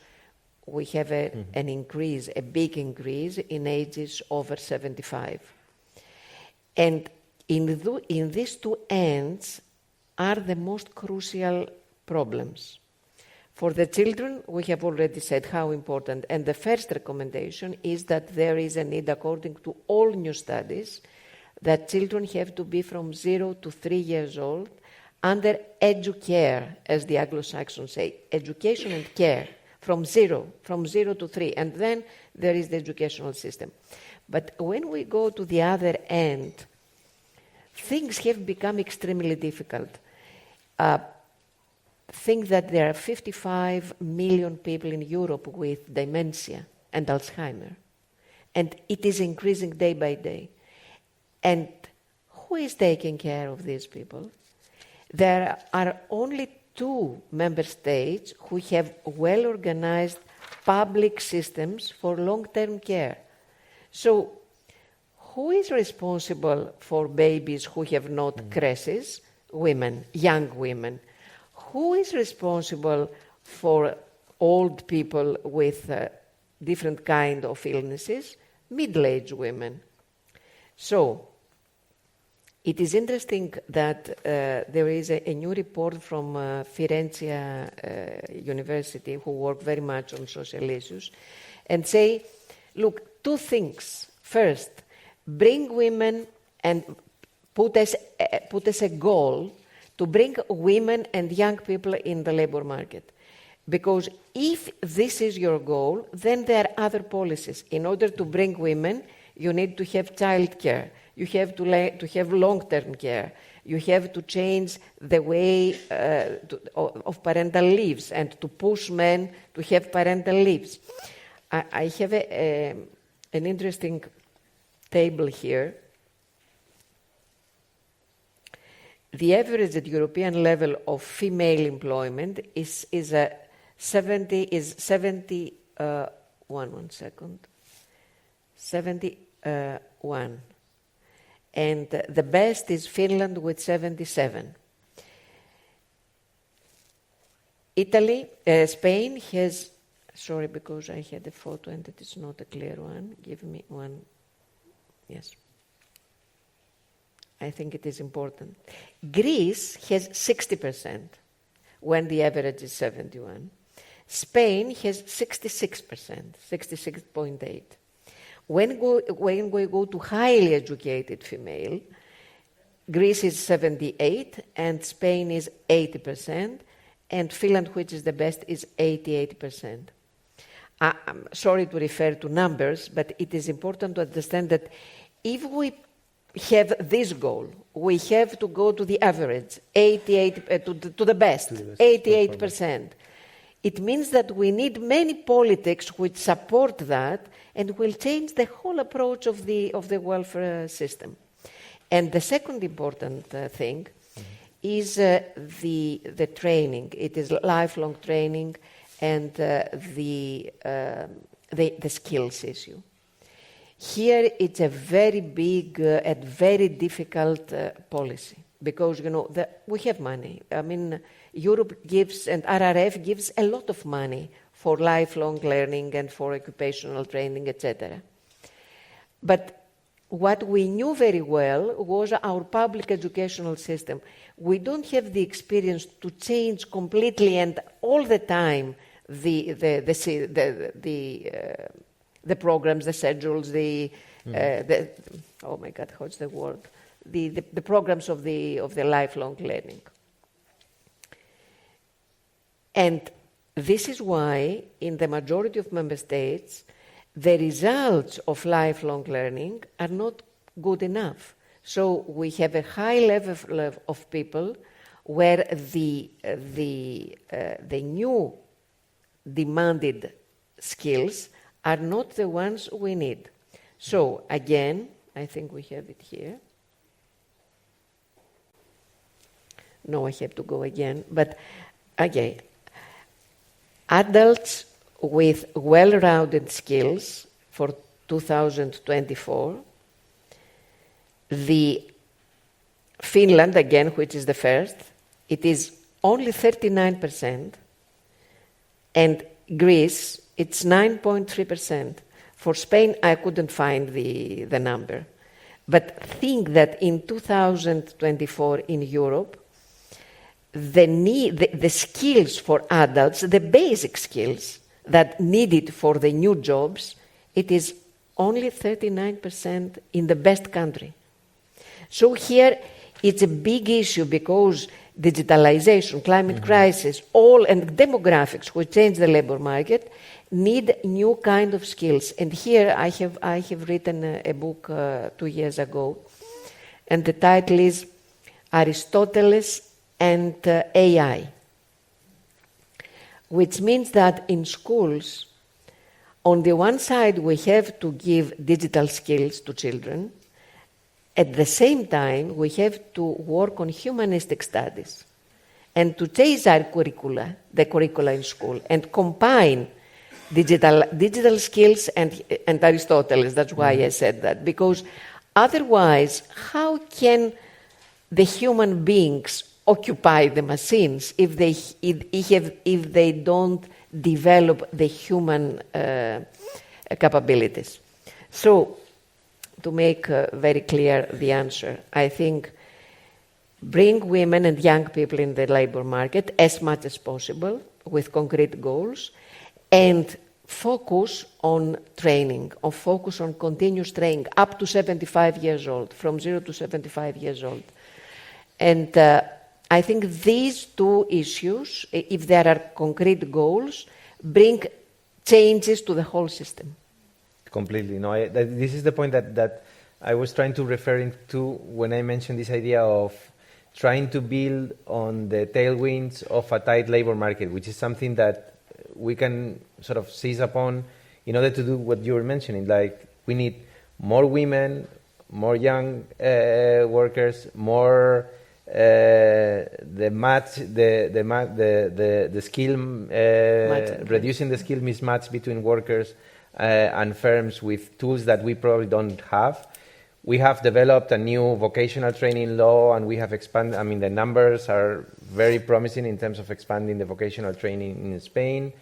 we have an increase, a big increase in ages over 75. And in these two ends are the most crucial problems. For the children, we have already said how important, and the first recommendation is that there is a need, according to all new studies, that children have to be from 0 to 3 years old under educare, as the Anglo-Saxons say, education and care. From zero to 3, and then there is the educational system. But when we go to the other end, things have become extremely difficult. think that there are 55 million people in Europe with dementia and Alzheimer. And it is increasing day by day. And who is taking care of these people? There are only 2 member states who have well-organized public systems for long-term care. So who is responsible for babies who have not creches? Women, young women. Who is responsible for old people with different kind of illnesses? Middle-aged women. So it is interesting that there is a new report from Firenze University who work very much on social issues and say, look, 2 things. First, bring women and put as a goal to bring women and young people in the labor market. Because if this is your goal, then there are other policies. In order to bring women, you need to have childcare. You have to have long-term care. You have to change the way of parental leaves and to push men to have parental leaves. I have an interesting table here. The average at European level of female employment is 71. And the best is Finland with 77. Spain has, sorry, because I had a photo and it is not a clear one. Give me one. Yes. I think it is important. Greece has 60% when the average is 71. Spain has 66%, 66.8. When we go to highly educated female, Greece is 78 and Spain is 80%, and Finland, which is the best, is 88%. I'm sorry to refer to numbers, but it is important to understand that if we have this goal, we have to go to the average, 88 to the best, 88%. It means that we need many politics which support that and will change the whole approach of the welfare system. And the second important thing is the training. It is lifelong training and the skills issue. Here it's a very big and very difficult policy because, we have money. I mean, Europe gives and RRF gives a lot of money for lifelong learning and for occupational training, etc. But what we knew very well was our public educational system. We don't have the experience to change completely and all the time the programs, the schedules, the programs of the lifelong learning. And this is why, in the majority of member states, the results of lifelong learning are not good enough. So we have a high level of people where the new demanded skills are not the ones we need. So again, I think we have it here. No, I have to go again. But again, adults with well-rounded skills for 2024, the Finland, again, which is the first, it is only 39%, and Greece, it's 9.3%. For Spain, I couldn't find the number. But think that in 2024 in Europe, the skills for adults, the basic skills that needed for the new jobs, it is only 39% in the best country. So here it's a big issue because digitalization, climate crisis, and demographics, which change the labor market, need new kind of skills. And here I have written a book 2 years ago, and the title is Aristoteles and AI. which means that in schools, on the one side, we have to give digital skills to children. At the same time, we have to work on humanistic studies and to change our curricula, the curricula in school, and combine digital skills and Aristotle. That's why I said that, because otherwise, how can the human beings occupy the machines if they don't develop the human capabilities? So, to make very clear the answer, I think bring women and young people in the labor market as much as possible with concrete goals, and focus on training, or focus on continuous training up to 75 years old, from 0 to 75 years old. And I think these two issues, if there are concrete goals, bring changes to the whole system. Completely. No, this is the point that I was trying to refer to when I mentioned this idea of trying to build on the tailwinds of a tight labor market, which is something that we can sort of seize upon in order to do what you were mentioning. Like, we need more women, more young workers, more the skill, reducing the skill mismatch between workers and firms with tools that we probably don't have. We have developed a new vocational training law, and we have expanded. I mean, the numbers are very promising in terms of expanding the vocational training in Spain,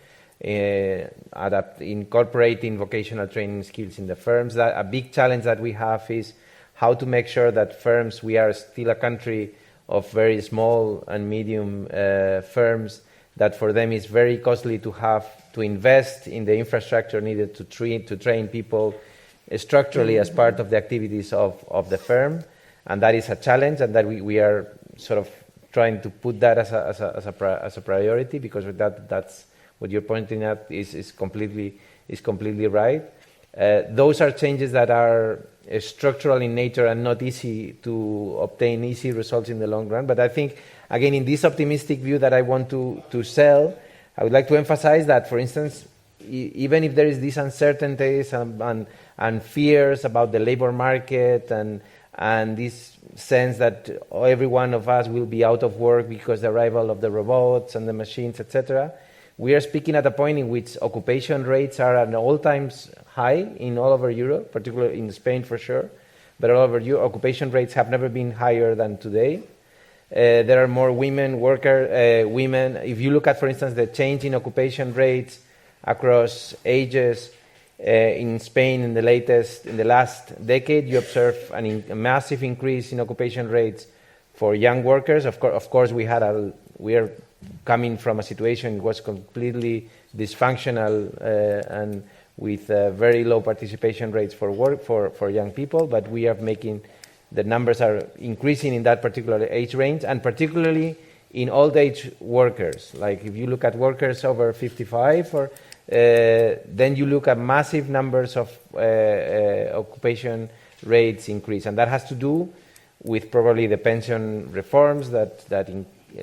incorporating vocational training skills in the firms. A big challenge that we have is how to make sure that firms, we are still a country of very small and medium firms, that for them it's very costly to have to invest in the infrastructure needed to train people structurally as part of the activities of the firm. And that is a challenge, and that we are sort of trying to put that as a priority, because that's what you're pointing at is completely right. Those are changes that are structural in nature and not easy to obtain easy results in the long run. But I think, again, in this optimistic view that I want to sell, I would like to emphasize that, for instance, even if there is these uncertainties and fears about the labor market and this sense that every one of us will be out of work because the arrival of the robots and the machines, etc., we are speaking at a point in which occupation rates are at an all-time high in all over Europe, particularly in Spain for sure, but all over Europe, occupation rates have never been higher than today. There are more women. If you look at, for instance, the change in occupation rates across ages in Spain in the last decade, you observe a massive increase in occupation rates for young workers. Of course, we are coming from a situation that was completely dysfunctional and with very low participation rates for young people, but we are making the numbers are increasing in that particular age range, and particularly in old age workers. Like, if you look at workers over 55, then you look at massive numbers of occupation rates increase, and that has to do with probably the pension reforms that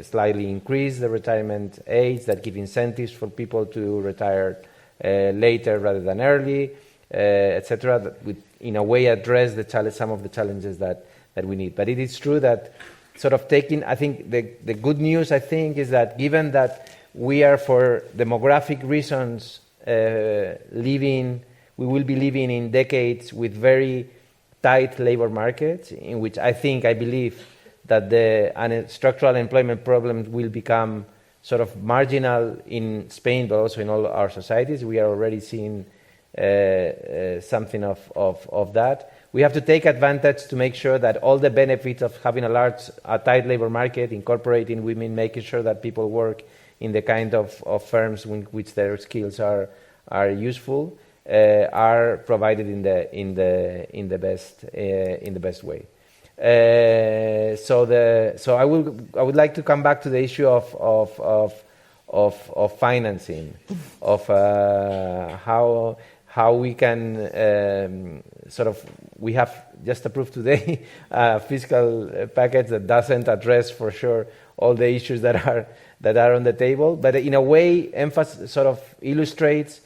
slightly increase the retirement age, that give incentives for people to retire later rather than early, etc. That would, in a way, address some of the challenges that we need. But it is true that sort of taking, I think the good news, I think, is that given that we are, for demographic reasons, we will be living in decades with very tight labor markets, in which I believe that the structural employment problem will become sort of marginal in Spain, but also in all our societies. We are already seeing something of that. We have to take advantage to make sure that all the benefits of having a tight labor market, incorporating women, making sure that people work in the kind of firms in which their skills are useful, are provided in the best way. So I would like to come back to the issue of financing, of how we can we have just approved today a fiscal package that doesn't address for sure all the issues that are on the table. But in a way, emphasis sort of illustrates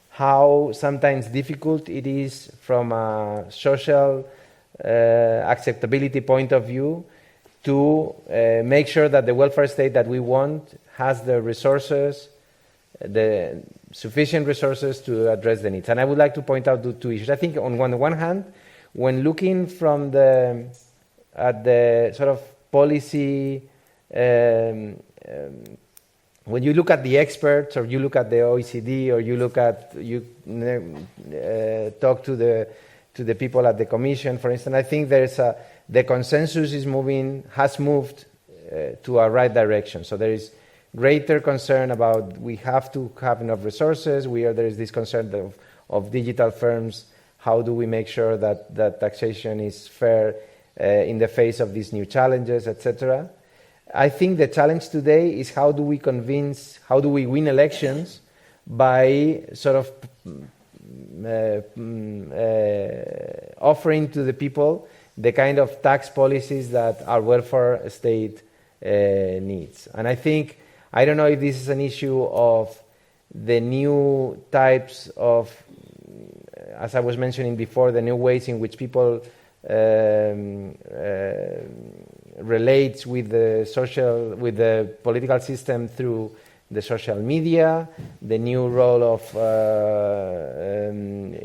how sometimes difficult it is from a social acceptability point of view to make sure that the welfare state that we want has the resources, the sufficient resources to address the needs. And I would like to point out the two issues. I think on one hand, when looking from at the sort of policy, when you look at the experts, or you look at the OECD, or you talk to the people at the Commission, for instance, I think the consensus has moved to a right direction. So there is greater concern about we have to have enough resources. There is this concern of digital firms. How do we make sure that taxation is fair in the face of these new challenges, etc.? I think the challenge today is how do we win elections by sort of offering to the people the kind of tax policies that our welfare state needs. And I don't know if this is an issue of the new types of, as I was mentioning before, the new ways in which people relate with the political system through the social media, the new role of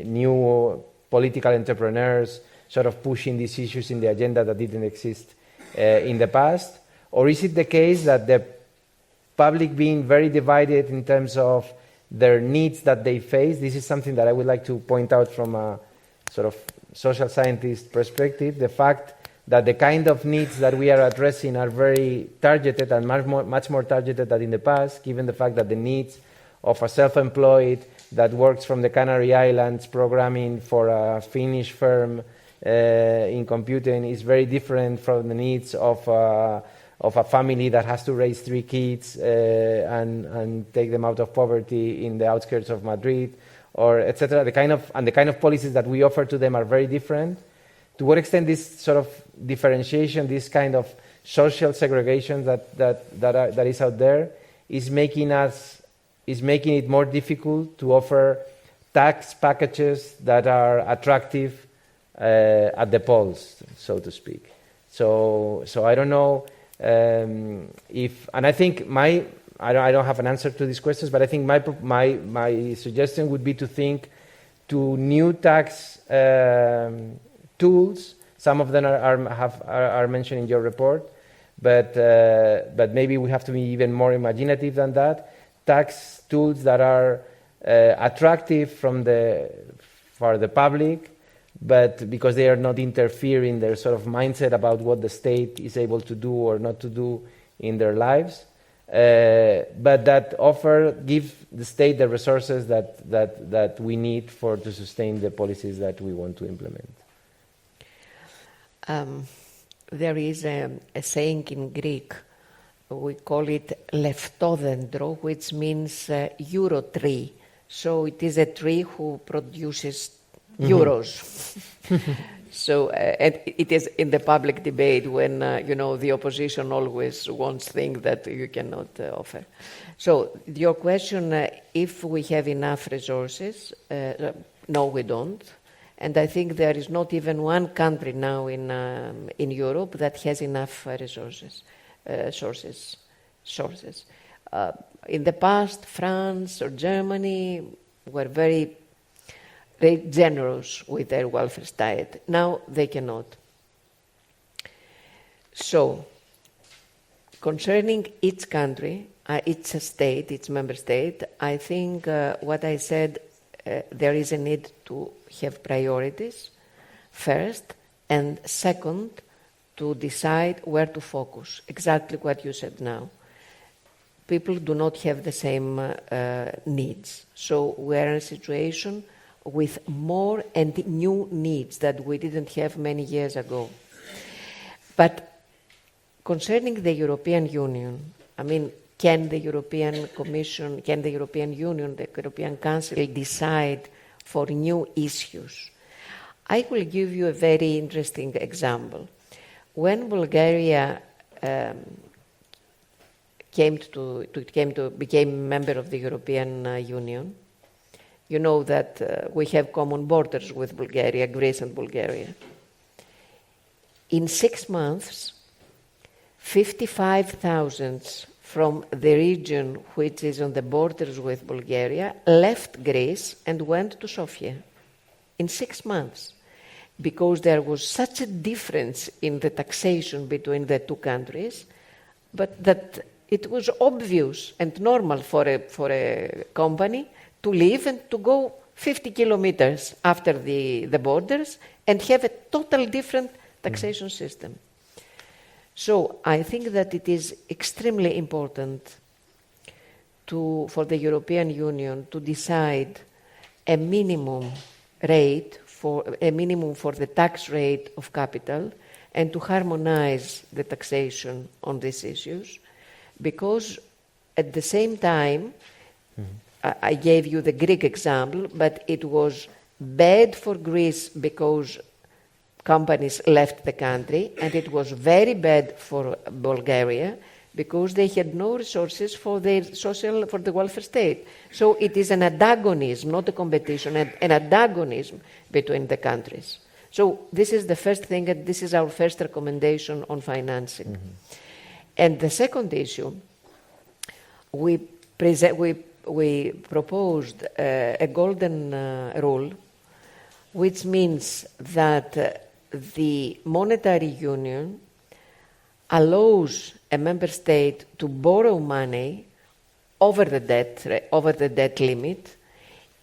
new political entrepreneurs sort of pushing these issues in the agenda that didn't exist in the past? Or is it the case that the public being very divided in terms of their needs that they face? This is something that I would like to point out from a sort of social scientist perspective, the fact that the kind of needs that we are addressing are very targeted and much more targeted than in the past, given the fact that the needs of a self-employed that works from the Canary Islands programming for a Finnish firm in computing is very different from the needs of a family that has to raise 3 kids and take them out of poverty in the outskirts of Madrid, or etc. The kind of policies that we offer to them are very different. To what extent this sort of differentiation, this kind of social segregation that is out there, is making it more difficult to offer tax packages that are attractive at the polls, so to speak. So I don't know if, and I think I don't have an answer to these questions, but I think my suggestion would be to think to new tax tools. Some of them are mentioned in your report, but maybe we have to be even more imaginative than that. Tax tools that are attractive for the public, but because they are not interfering their sort of mindset about what the state is able to do or not to do in their lives, but that give the state the resources that we need to sustain the policies that we want to implement. There is a saying in Greek, we call it leftodendro, which means euro tree. So it is a tree who produces euros. So it is in the public debate when the opposition always wants things that you cannot offer. So your question, if we have enough resources, no, we don't. And I think there is not even one country now in Europe that has enough resources. In the past, France or Germany were very generous with their welfare state. Now they cannot. So, concerning each country, each state, each member state, I think what I said, there is a need to have priorities, first, and second, to decide where to focus. Exactly what you said now. People do not have the same needs. So we're in a situation with more and new needs that we didn't have many years ago. But concerning the European Union, I mean, can the European Commission, can the European Union, the European Council decide for new issues? I will give you a very interesting example. When Bulgaria became member of the European Union, you know that we have common borders with Bulgaria, Greece and Bulgaria. In 6 months, 55,000 from the region which is on the borders with Bulgaria left Greece and went to Sofia. In 6 months. Because there was such a difference in the taxation between the two countries, but that it was obvious and normal for a company to leave and to go 50 kilometers after the borders and have a totally different taxation system. So I think that it is extremely important for the European Union to decide a minimum for the tax rate of capital and to harmonize the taxation on these issues, because at the same time, I gave you the Greek example, but it was bad for Greece because companies left the country, and it was very bad for Bulgaria because they had no resources for the welfare state. So it is an antagonism, not a competition, an antagonism between the countries. So this is the first thing, and this is our first recommendation on financing. And the second issue, we proposed a golden rule, which means that the monetary union allows a member state to borrow money over the debt limit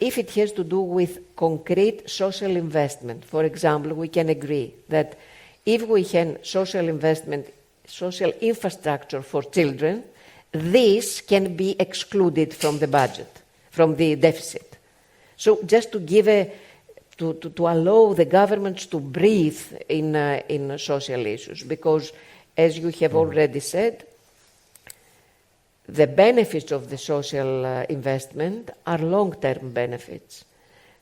if it has to do with concrete social investment. For example, we can agree that if we have social investment, social infrastructure for children, this can be excluded from the budget, from the deficit. So just to give to allow the governments to breathe in social issues, because as you have already said, the benefits of the social investment are long-term benefits.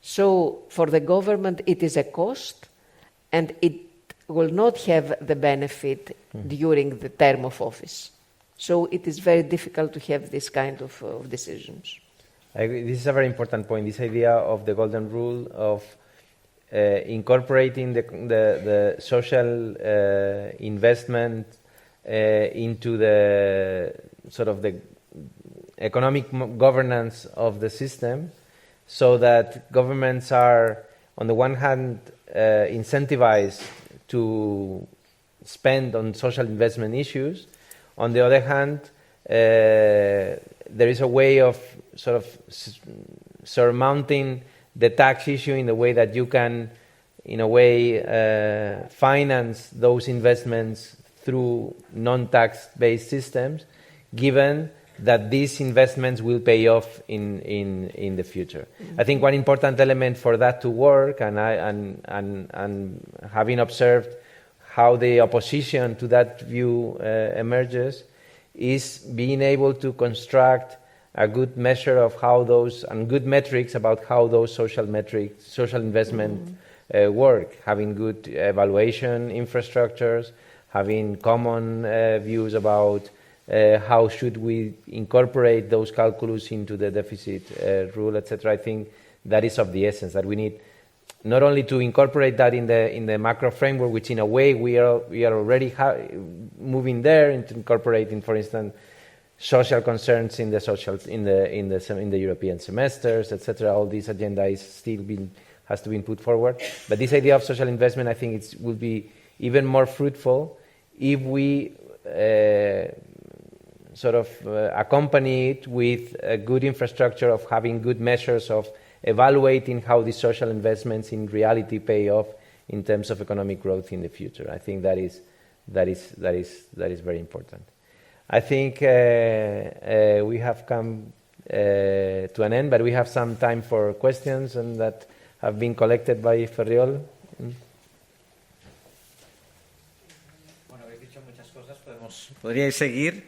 So for the government it is a cost, and it will not have the benefit during the term of office. So it is very difficult to have this kind of decisions. I agree. This is a very important point, this idea of the golden rule of incorporating the social investment into the sort of the economic governance of the system, so that governments are, on the one hand, incentivized to spend on social investment issues. On the other hand, there is a way of sort of surmounting the tax issue in the way that you can, in a way, finance those investments through non-tax-based systems, given that these investments will pay off in the future. I think one important element for that to work, and having observed how the opposition to that view emerges, is being able to construct a good measure of how those, and good metrics about how those social investment work, having good evaluation infrastructures, having common views about how should we incorporate those calculus into the deficit rule, etc. I think that is of the essence, that we need not only to incorporate that in the macro framework, which in a way we are already moving there, into incorporating, for instance, social concerns in the European semesters, etc. All this agenda is has to be put forward. But this idea of social investment, I think it will be even more fruitful if we accompany it with a good infrastructure of having good measures of evaluating how these social investments in reality pay off in terms of economic growth in the future. I think that is very important. I think we have come to an end, but we have some time for questions and that have been collected by Ferriol. Bueno, habéis dicho muchas cosas, podríais seguir,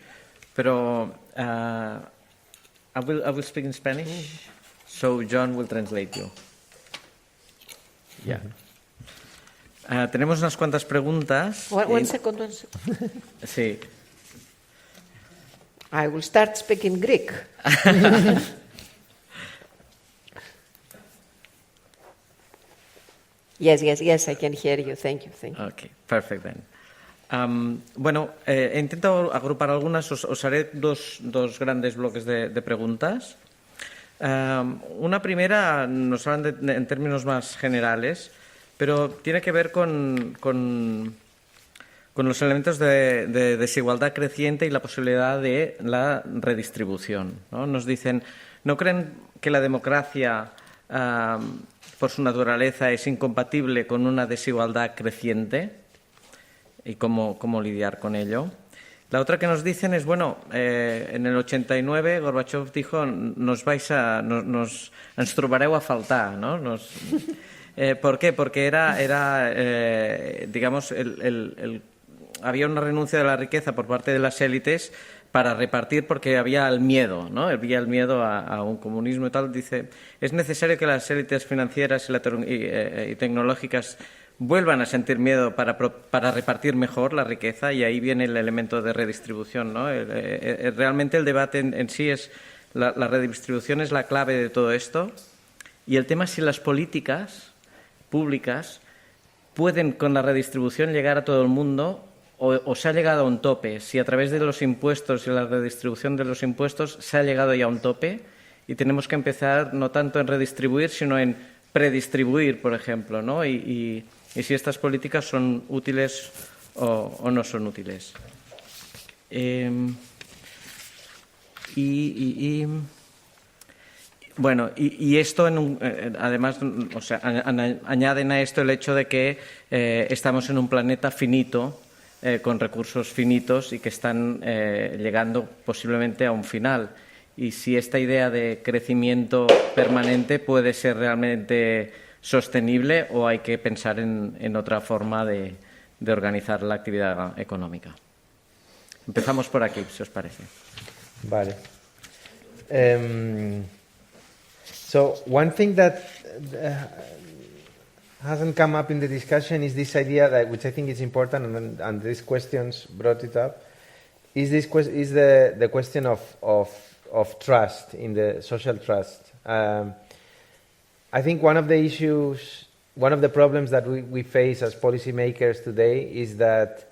pero I will speak in Spanish, so John will translate you. Yeah. Tenemos unas cuantas preguntas. One second. Sí. I will start speaking Greek. Yes, I can hear you. Thank you. Okay, perfect then. He intentado agrupar algunas, os haré dos grandes bloques de preguntas. Una primera nos hablan en términos más generales, pero tiene que ver con los elementos de desigualdad creciente y la posibilidad de la redistribución, ¿no? Nos dicen, ¿no creen que la democracia, por su naturaleza, es incompatible con una desigualdad creciente? ¿Y cómo lidiar con ello? La otra que nos dicen es, en el 89 Gorbachev dijo, ens trobareu a faltar, ¿no? ¿Por qué? Porque había una renuncia de la riqueza por parte de las élites para repartir porque había el miedo, ¿no? Había el miedo a un comunismo y tal. Dice, es necesario que las élites financieras y tecnológicas vuelvan a sentir miedo para repartir mejor la riqueza, y ahí viene el elemento de redistribución, ¿no? Realmente el debate en sí es la redistribución es la clave de todo esto, y el tema es si las políticas públicas pueden con la redistribución llegar a todo el mundo o se ha llegado a un tope, si a través de los impuestos y la redistribución de los impuestos se ha llegado ya a un tope y tenemos que empezar no tanto en redistribuir sino en predistribuir, por ejemplo, ¿no? Y si estas políticas son útiles o no son útiles. Y esto, además, añaden a esto el hecho de que estamos en un planeta finito, con recursos finitos y que están llegando posiblemente a un final. Y si esta idea de crecimiento permanente puede ser realmente sostenible o hay que pensar en otra forma de organizar la actividad económica. Empezamos por aquí, si os parece. Vale. So one thing that hasn't come up in the discussion is this idea that, which I think is important, and these questions brought it up, is the question of trust, in the social trust. I think one of the issues, one of the problems that we face as policymakers today is that,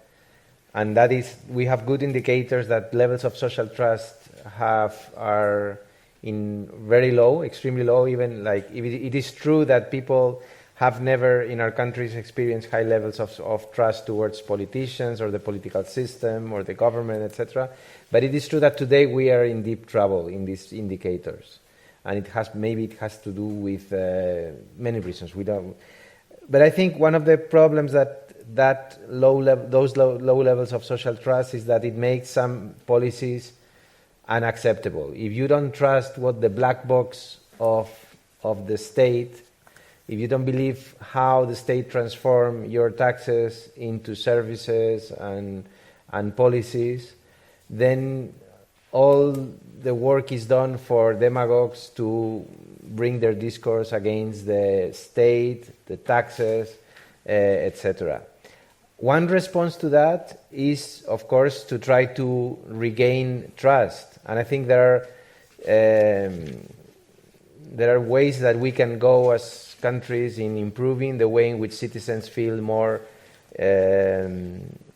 and that is, we have good indicators that levels of social trust are in very low, extremely low, even like it is true that people have never in our countries experienced high levels of trust towards politicians or the political system or the government, etc. But it is true that today we are in deep trouble in these indicators. And maybe it has to do with many reasons. But I think one of the problems those low levels of social trust is that it makes some policies unacceptable. If you don't trust what the black box of the state, if you don't believe how the state transforms your taxes into services and policies, then all the work is done for demagogues to bring their discourse against the state, the taxes, etc. One response to that is, of course, to try to regain trust. And I think there are ways that we can go as countries in improving the way in which citizens feel more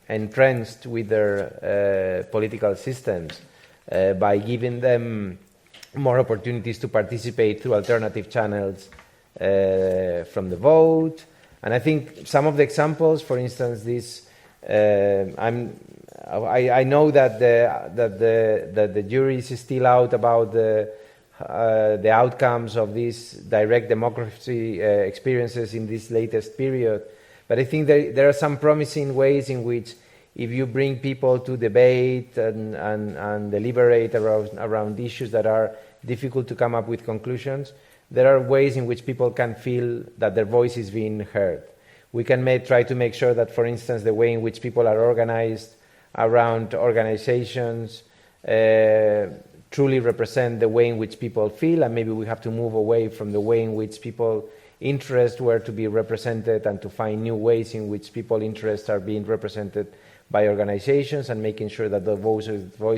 entrenched with their political systems. By giving them more opportunities to participate through alternative channels from the vote. And I think some of the examples, for instance, I know that the jury is still out about the outcomes of these direct democracy experiences in this latest period. But I think there are some promising ways in which, if you bring people to debate and deliberate around issues that are difficult to come up with conclusions, there are ways in which people can feel that their voice is being heard. We can try to make sure that, for instance, the way in which people are organized around organizations truly represent the way in which people feel, and maybe we have to move away from the way in which people interests were to be represented and to find new ways in which people interests are being represented by organizations and making sure that the voice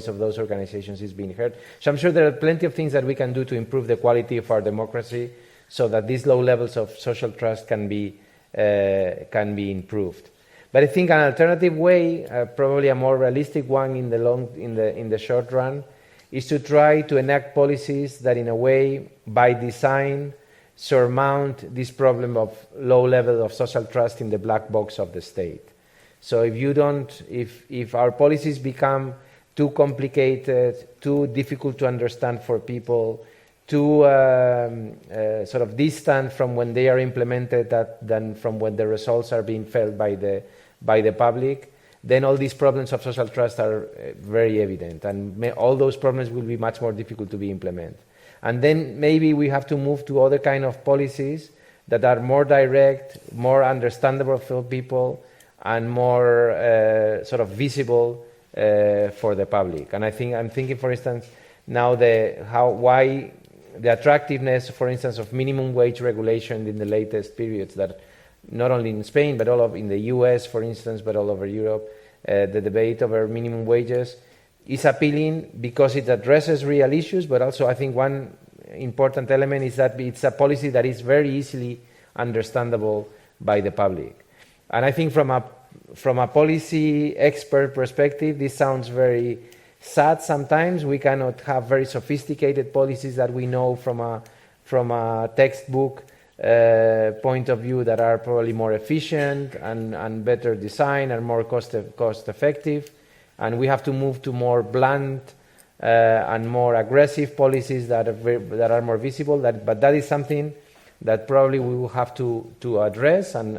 of those organizations is being heard. So I'm sure there are plenty of things that we can do to improve the quality of our democracy so that these low levels of social trust can be improved. But I think an alternative way, probably a more realistic one in the short run, is to try to enact policies that in a way, by design, surmount this problem of low level of social trust in the black box of the state. So if our policies become too complicated, too difficult to understand for people, too sort of distant from when they are implemented than from when the results are being felt by the public, then all these problems of social trust are very evident, and all those problems will be much more difficult to be implemented. And then maybe we have to move to other kind of policies that are more direct, more understandable for people, and more sort of visible for the public. And I'm thinking, for instance, now why the attractiveness, for instance, of minimum wage regulation in the latest periods, that not only in Spain, but in the US, for instance, but all over Europe, the debate over minimum wages is appealing because it addresses real issues, but also I think one important element is that it's a policy that is very easily understandable by the public. And I think from a policy expert perspective, this sounds very sad sometimes. We cannot have very sophisticated policies that we know from a textbook point of view that are probably more efficient and better designed and more cost effective. And we have to move to more blunt and more aggressive policies that are more visible. But that is something that probably we will have to address, and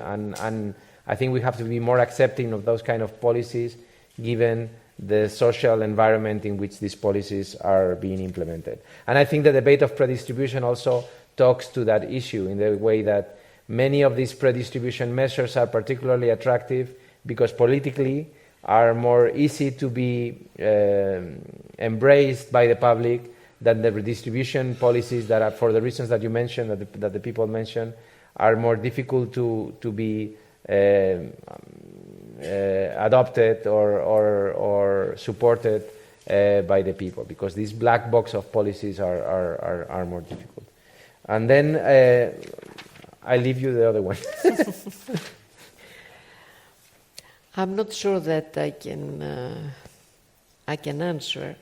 I think we have to be more accepting of those kind of policies given the social environment in which these policies are being implemented. And I think the debate of predistribution also talks to that issue in the way that many of these predistribution measures are particularly attractive because politically are more easy to be embraced by the public than the redistribution policies that are, for the reasons that you mentioned, that the people mentioned, are more difficult to be adopted or supported by the people, because this black box of policies are more difficult. And then I leave you the other one. I'm not sure that I can answer,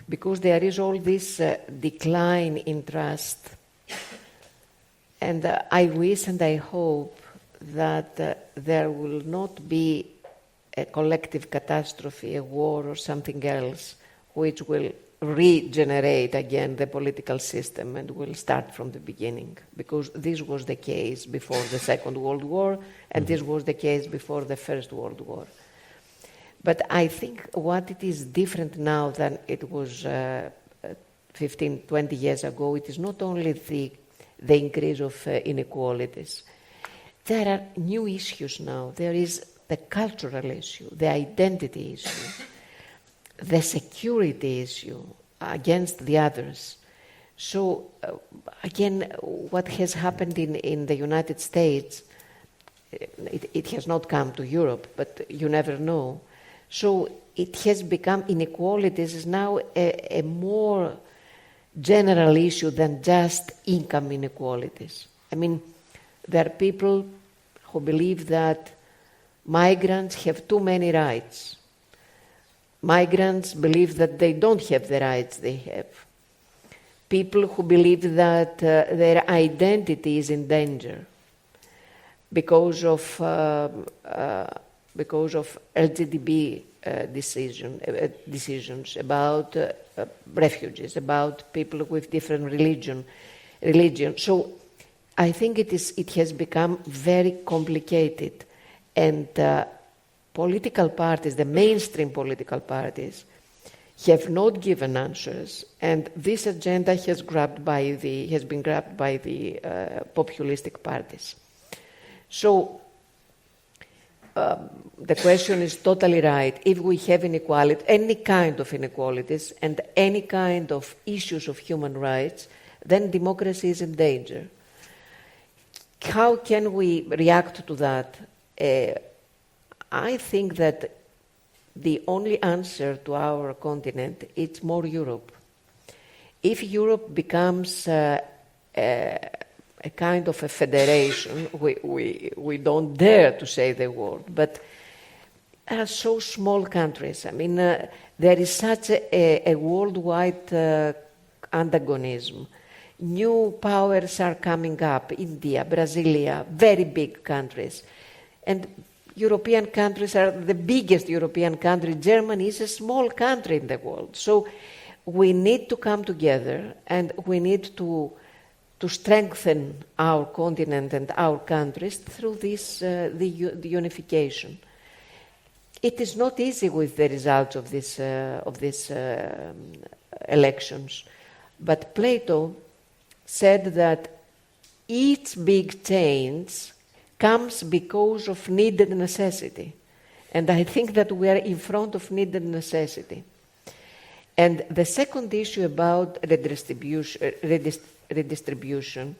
because there is all this decline in trust, and I wish and I hope that there will not be a collective catastrophe, a war or something else, which will regenerate again the political system and will start from the beginning, because this was the case before the Second World War, and this was the case before the First World War. But I think what it is different now than it was 15, 20 years ago, it is not only the increase of inequalities. There are new issues now. There is the cultural issue, the identity issue, the security issue against the others. So again, what has happened in the United States, it has not come to Europe, but you never know. So it has become, inequalities is now a more general issue than just income inequalities. I mean, there are people who believe that migrants have too many rights. Migrants believe that they don't have the rights they have. People who believe that their identity is in danger because of LGBT decisions about refugees, about people with different religion. So I think it has become very complicated, and political parties, the mainstream political parties, have not given answers, and this agenda has been grabbed by the populistic parties. So the question is totally right. If we have inequality, any kind of inequalities and any kind of issues of human rights, then democracy is in danger. How can we react to that? I think that the only answer to our continent is more Europe. If Europe becomes a kind of a federation, we don't dare to say the word, but there are so small countries. I mean, there is such a worldwide antagonism. New powers are coming up, India, Brasilia, very big countries. And European countries are the biggest European country. Germany is a small country in the world. So we need to come together and we need to strengthen our continent and our countries through this the unification. It is not easy with the results of these elections, but Plato said that each big change comes because of needed necessity. And I think that we are in front of needed necessity. And the second issue about redistribution,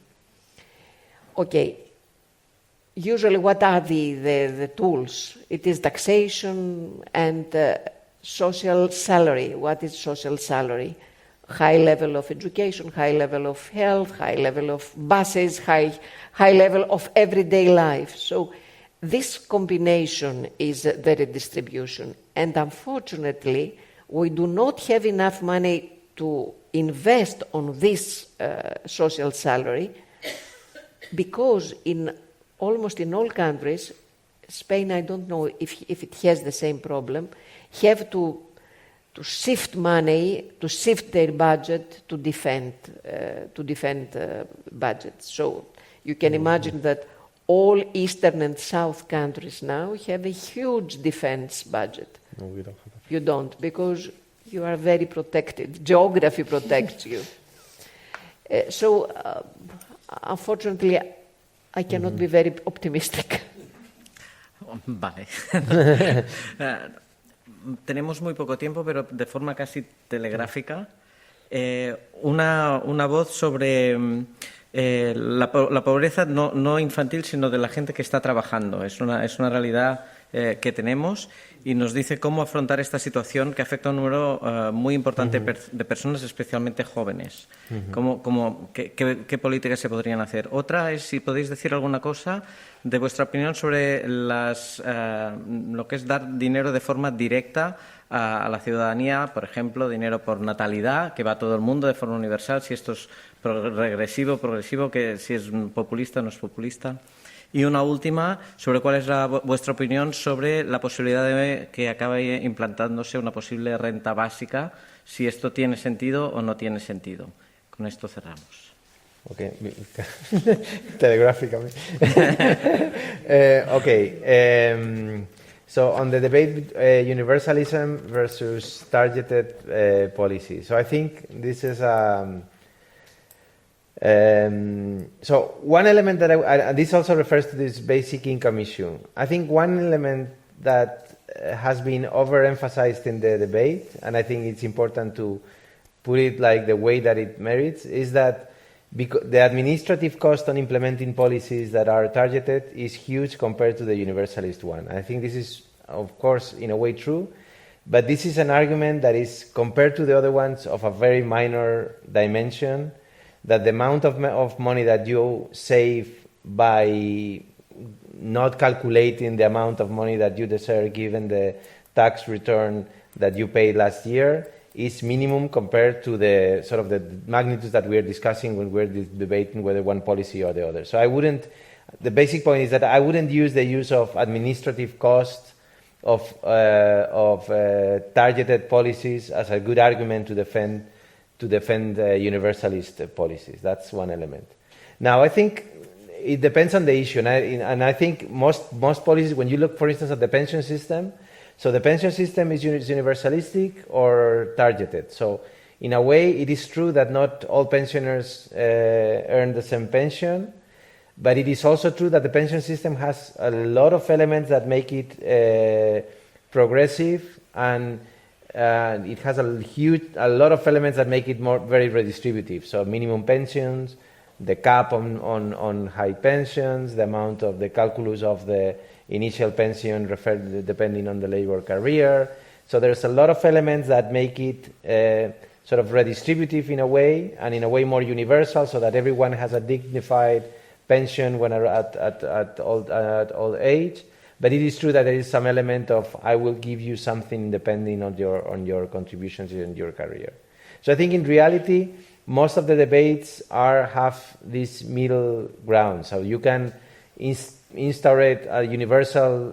okay, usually what are the tools? It is taxation and social salary. What is social salary? High level of education, high level of health, high level of buses, high level of everyday life. So this combination is the redistribution. And unfortunately, we do not have enough money to invest on this social salary because almost in all countries, Spain, I don't know if it has the same problem, have to shift money, to shift their budget to defend budgets. So you can imagine that all Eastern and South countries now have a huge defense budget. No, we don't have You don't, because you are very protected. Geography protects you. So, unfortunately, I cannot be very optimistic. Vale. Tenemos muy poco tiempo, pero de forma casi telegráfica. Una voz sobre la pobreza no infantil, sino de la gente que está trabajando. Es una realidad que tenemos y nos dice cómo afrontar esta situación que afecta a un número muy importante de personas, especialmente jóvenes. ¿Qué políticas se podrían hacer? Otra es si podéis decir alguna cosa de vuestra opinión sobre lo que es dar dinero de forma directa a la ciudadanía, por ejemplo, dinero por natalidad, que va a todo el mundo de forma universal, si esto es progresivo, que si es populista o no es populista. Y una última, sobre cuál es vuestra opinión sobre la posibilidad de que acabe implantándose una posible renta básica, si esto tiene sentido o no tiene sentido. Con esto cerramos. Okay, telegraphically. So on the debate, universalism versus targeted policy. So I think this is so one element that this also refers to this basic income issue. I think one element that has been overemphasized in the debate, and I think it's important to put it like the way that it merits, is that the administrative cost on implementing policies that are targeted is huge compared to the universalist one. I think this is, of course, in a way true, but this is an argument that is, compared to the other ones, of a very minor dimension, that the amount of money that you save by not calculating the amount of money that you deserve given the tax return that you paid last year is minimum compared to the sort of the magnitudes that we are discussing when we're debating whether one policy or the other. So the basic point is that I wouldn't use the use of administrative cost of targeted policies as a good argument to defend universalist policies. That's one element. Now, I think it depends on the issue, and I think most policies, when you look, for instance, at the pension system, so the pension system is universalistic or targeted. So in a way, it is true that not all pensioners earn the same pension, but it is also true that the pension system has a lot of elements that make it progressive, and it has a lot of elements that make it very redistributive. So minimum pensions, the cap on high pensions, the amount of the calculus of the initial pension depending on the labor career. So there's a lot of elements that make it sort of redistributive in a way, and in a way more universal, so that everyone has a dignified pension when at old age. But it is true that there is some element of I will give you something depending on your contributions in your career. So I think in reality, most of the debates have this middle ground. So you can instaurate a universal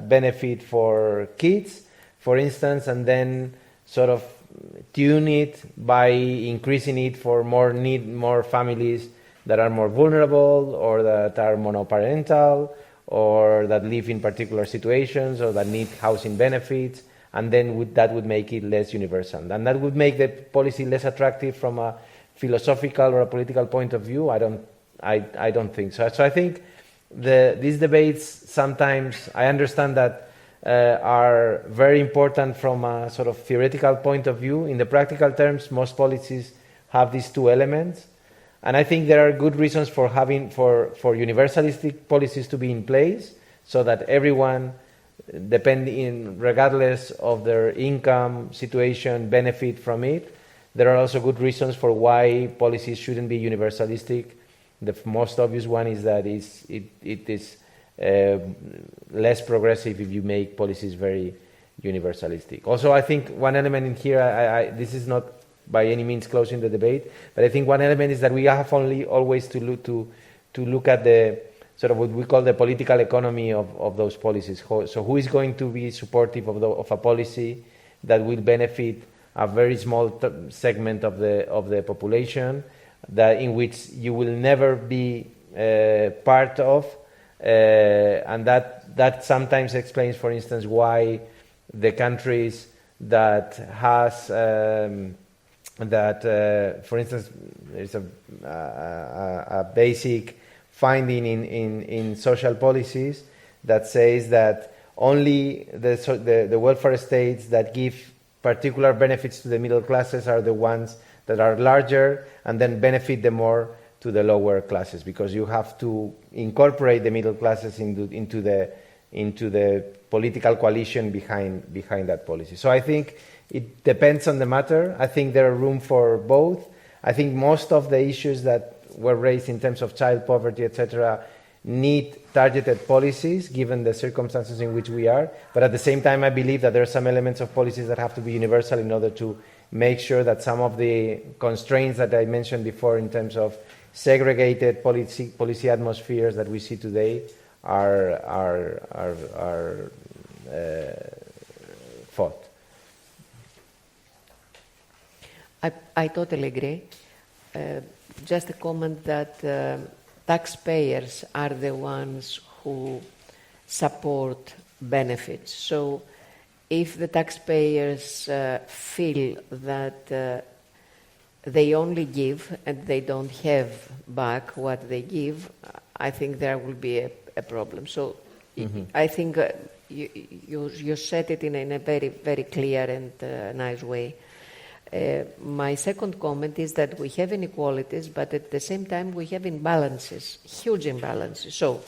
benefit for kids, for instance, and then sort of tune it by increasing it for more families that are more vulnerable, or that are monoparental, or that live in particular situations, or that need housing benefits, and then that would make it less universal. And that would make the policy less attractive from a philosophical or a political point of view. I don't think so. So I think these debates sometimes, I understand that are very important from a sort of theoretical point of view. In the practical terms, most policies have these two elements. And I think there are good reasons for having for universalistic policies to be in place, so that everyone, regardless of their income situation, benefit from it. There are also good reasons for why policies shouldn't be universalistic. The most obvious one is that it is less progressive if you make policies very universalistic. Also, I think one element in here, this is not by any means closing the debate, but I think one element is that we have always to look at the sort of what we call the political economy of those policies. So who is going to be supportive of a policy that will benefit a very small segment of the population, that in which you will never be part of, and that sometimes explains, for instance, why the countries that has for instance, there's a basic finding in social policies that says that only the welfare states that give particular benefits to the middle classes are the ones that are larger, and then benefit the more to the lower classes, because you have to incorporate the middle classes into the political coalition behind that policy. So I think it depends on the matter. I think there are room for both. I think most of the issues that were raised in terms of child poverty, etc., need targeted policies given the circumstances in which we are. But at the same time, I believe that there are some elements of policies that have to be universal in order to make sure that some of the constraints that I mentioned before in terms of segregated policy atmospheres that we see today are fought. I totally agree. Just a comment that taxpayers are the ones who support benefits. So if the taxpayers feel that they only give and they don't have back what they give, I think there will be a problem. So I think you said it in a very, very clear and nice way. My second comment is that we have inequalities, but at the same time we have imbalances, huge imbalances. So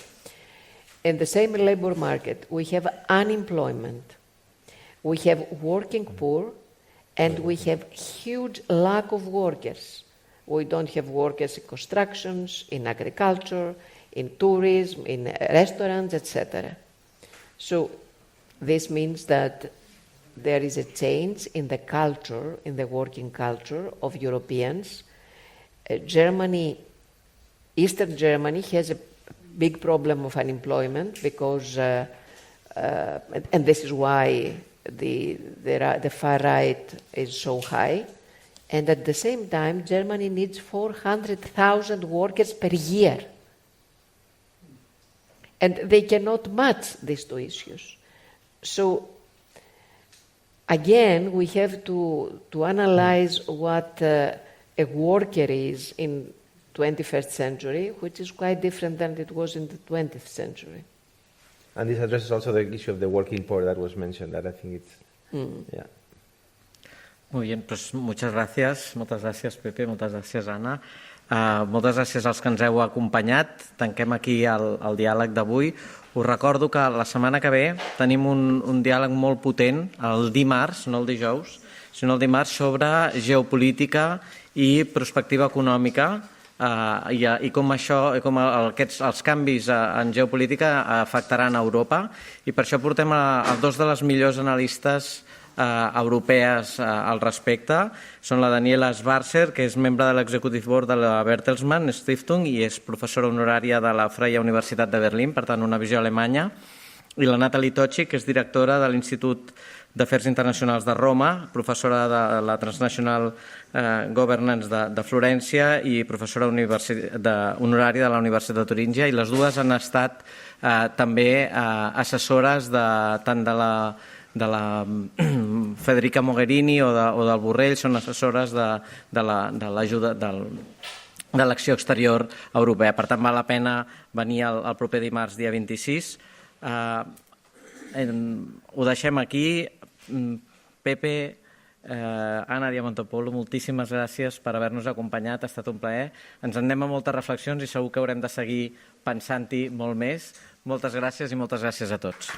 in the same labor market, we have unemployment, we have working poor, and we have huge lack of workers. We don't have workers in constructions, in agriculture, in tourism, in restaurants, etc. So this means that there is a change in the culture, in the working culture of Europeans. Eastern Germany has a big problem of unemployment because, and this is why the far right is so high. And at the same time, Germany needs 400,000 workers per year. And they cannot match these two issues. So again, we have to analyze what a worker is in 21st century, which is quite different than it was in the 20th century. And this addresses also the issue of the working poor that was mentioned, that I think it's... Yeah. Muy bien, pues muchas gracias Pepe, muchas gracias Ana. Moltes gràcies als que ens heu acompanyat. Tanquem aquí el diàleg d'avui. Us recordo que la setmana que ve tenim un diàleg molt potent, el dimarts, no el dijous, sinó el dimarts, sobre geopolítica i perspectiva econòmica i com els canvis en geopolítica afectaran Europa. I per això portem a dos de les millors analistes europees al respecte. Són la Daniela Schwarzer, que és membre de l'Executive Board de la Bertelsmann Stiftung i és professora honorària de la Freie Universitat de Berlín, per tant una visió alemanya, i la Natalie Toczyk, que és directora de l'Institut d'Afers Internacionals de Roma, professora de la Transnational Governance de Florència i professora honorària de la Universitat de Turíngia, i les dues han estat també assessores tant de la Federica Mogherini o del Borrell, són assessores de l'ajuda de l'acció exterior europea. Per tant, val la pena venir el proper dimarts, dia 26. Ho deixem aquí. Pepe, Anna Diamantopoulos, moltíssimes gràcies per haver-nos acompanyat, ha estat un plaer. Ens en anem a moltes reflexions i segur que haurem de seguir pensant-hi molt més. Moltes gràcies i moltes gràcies a tots.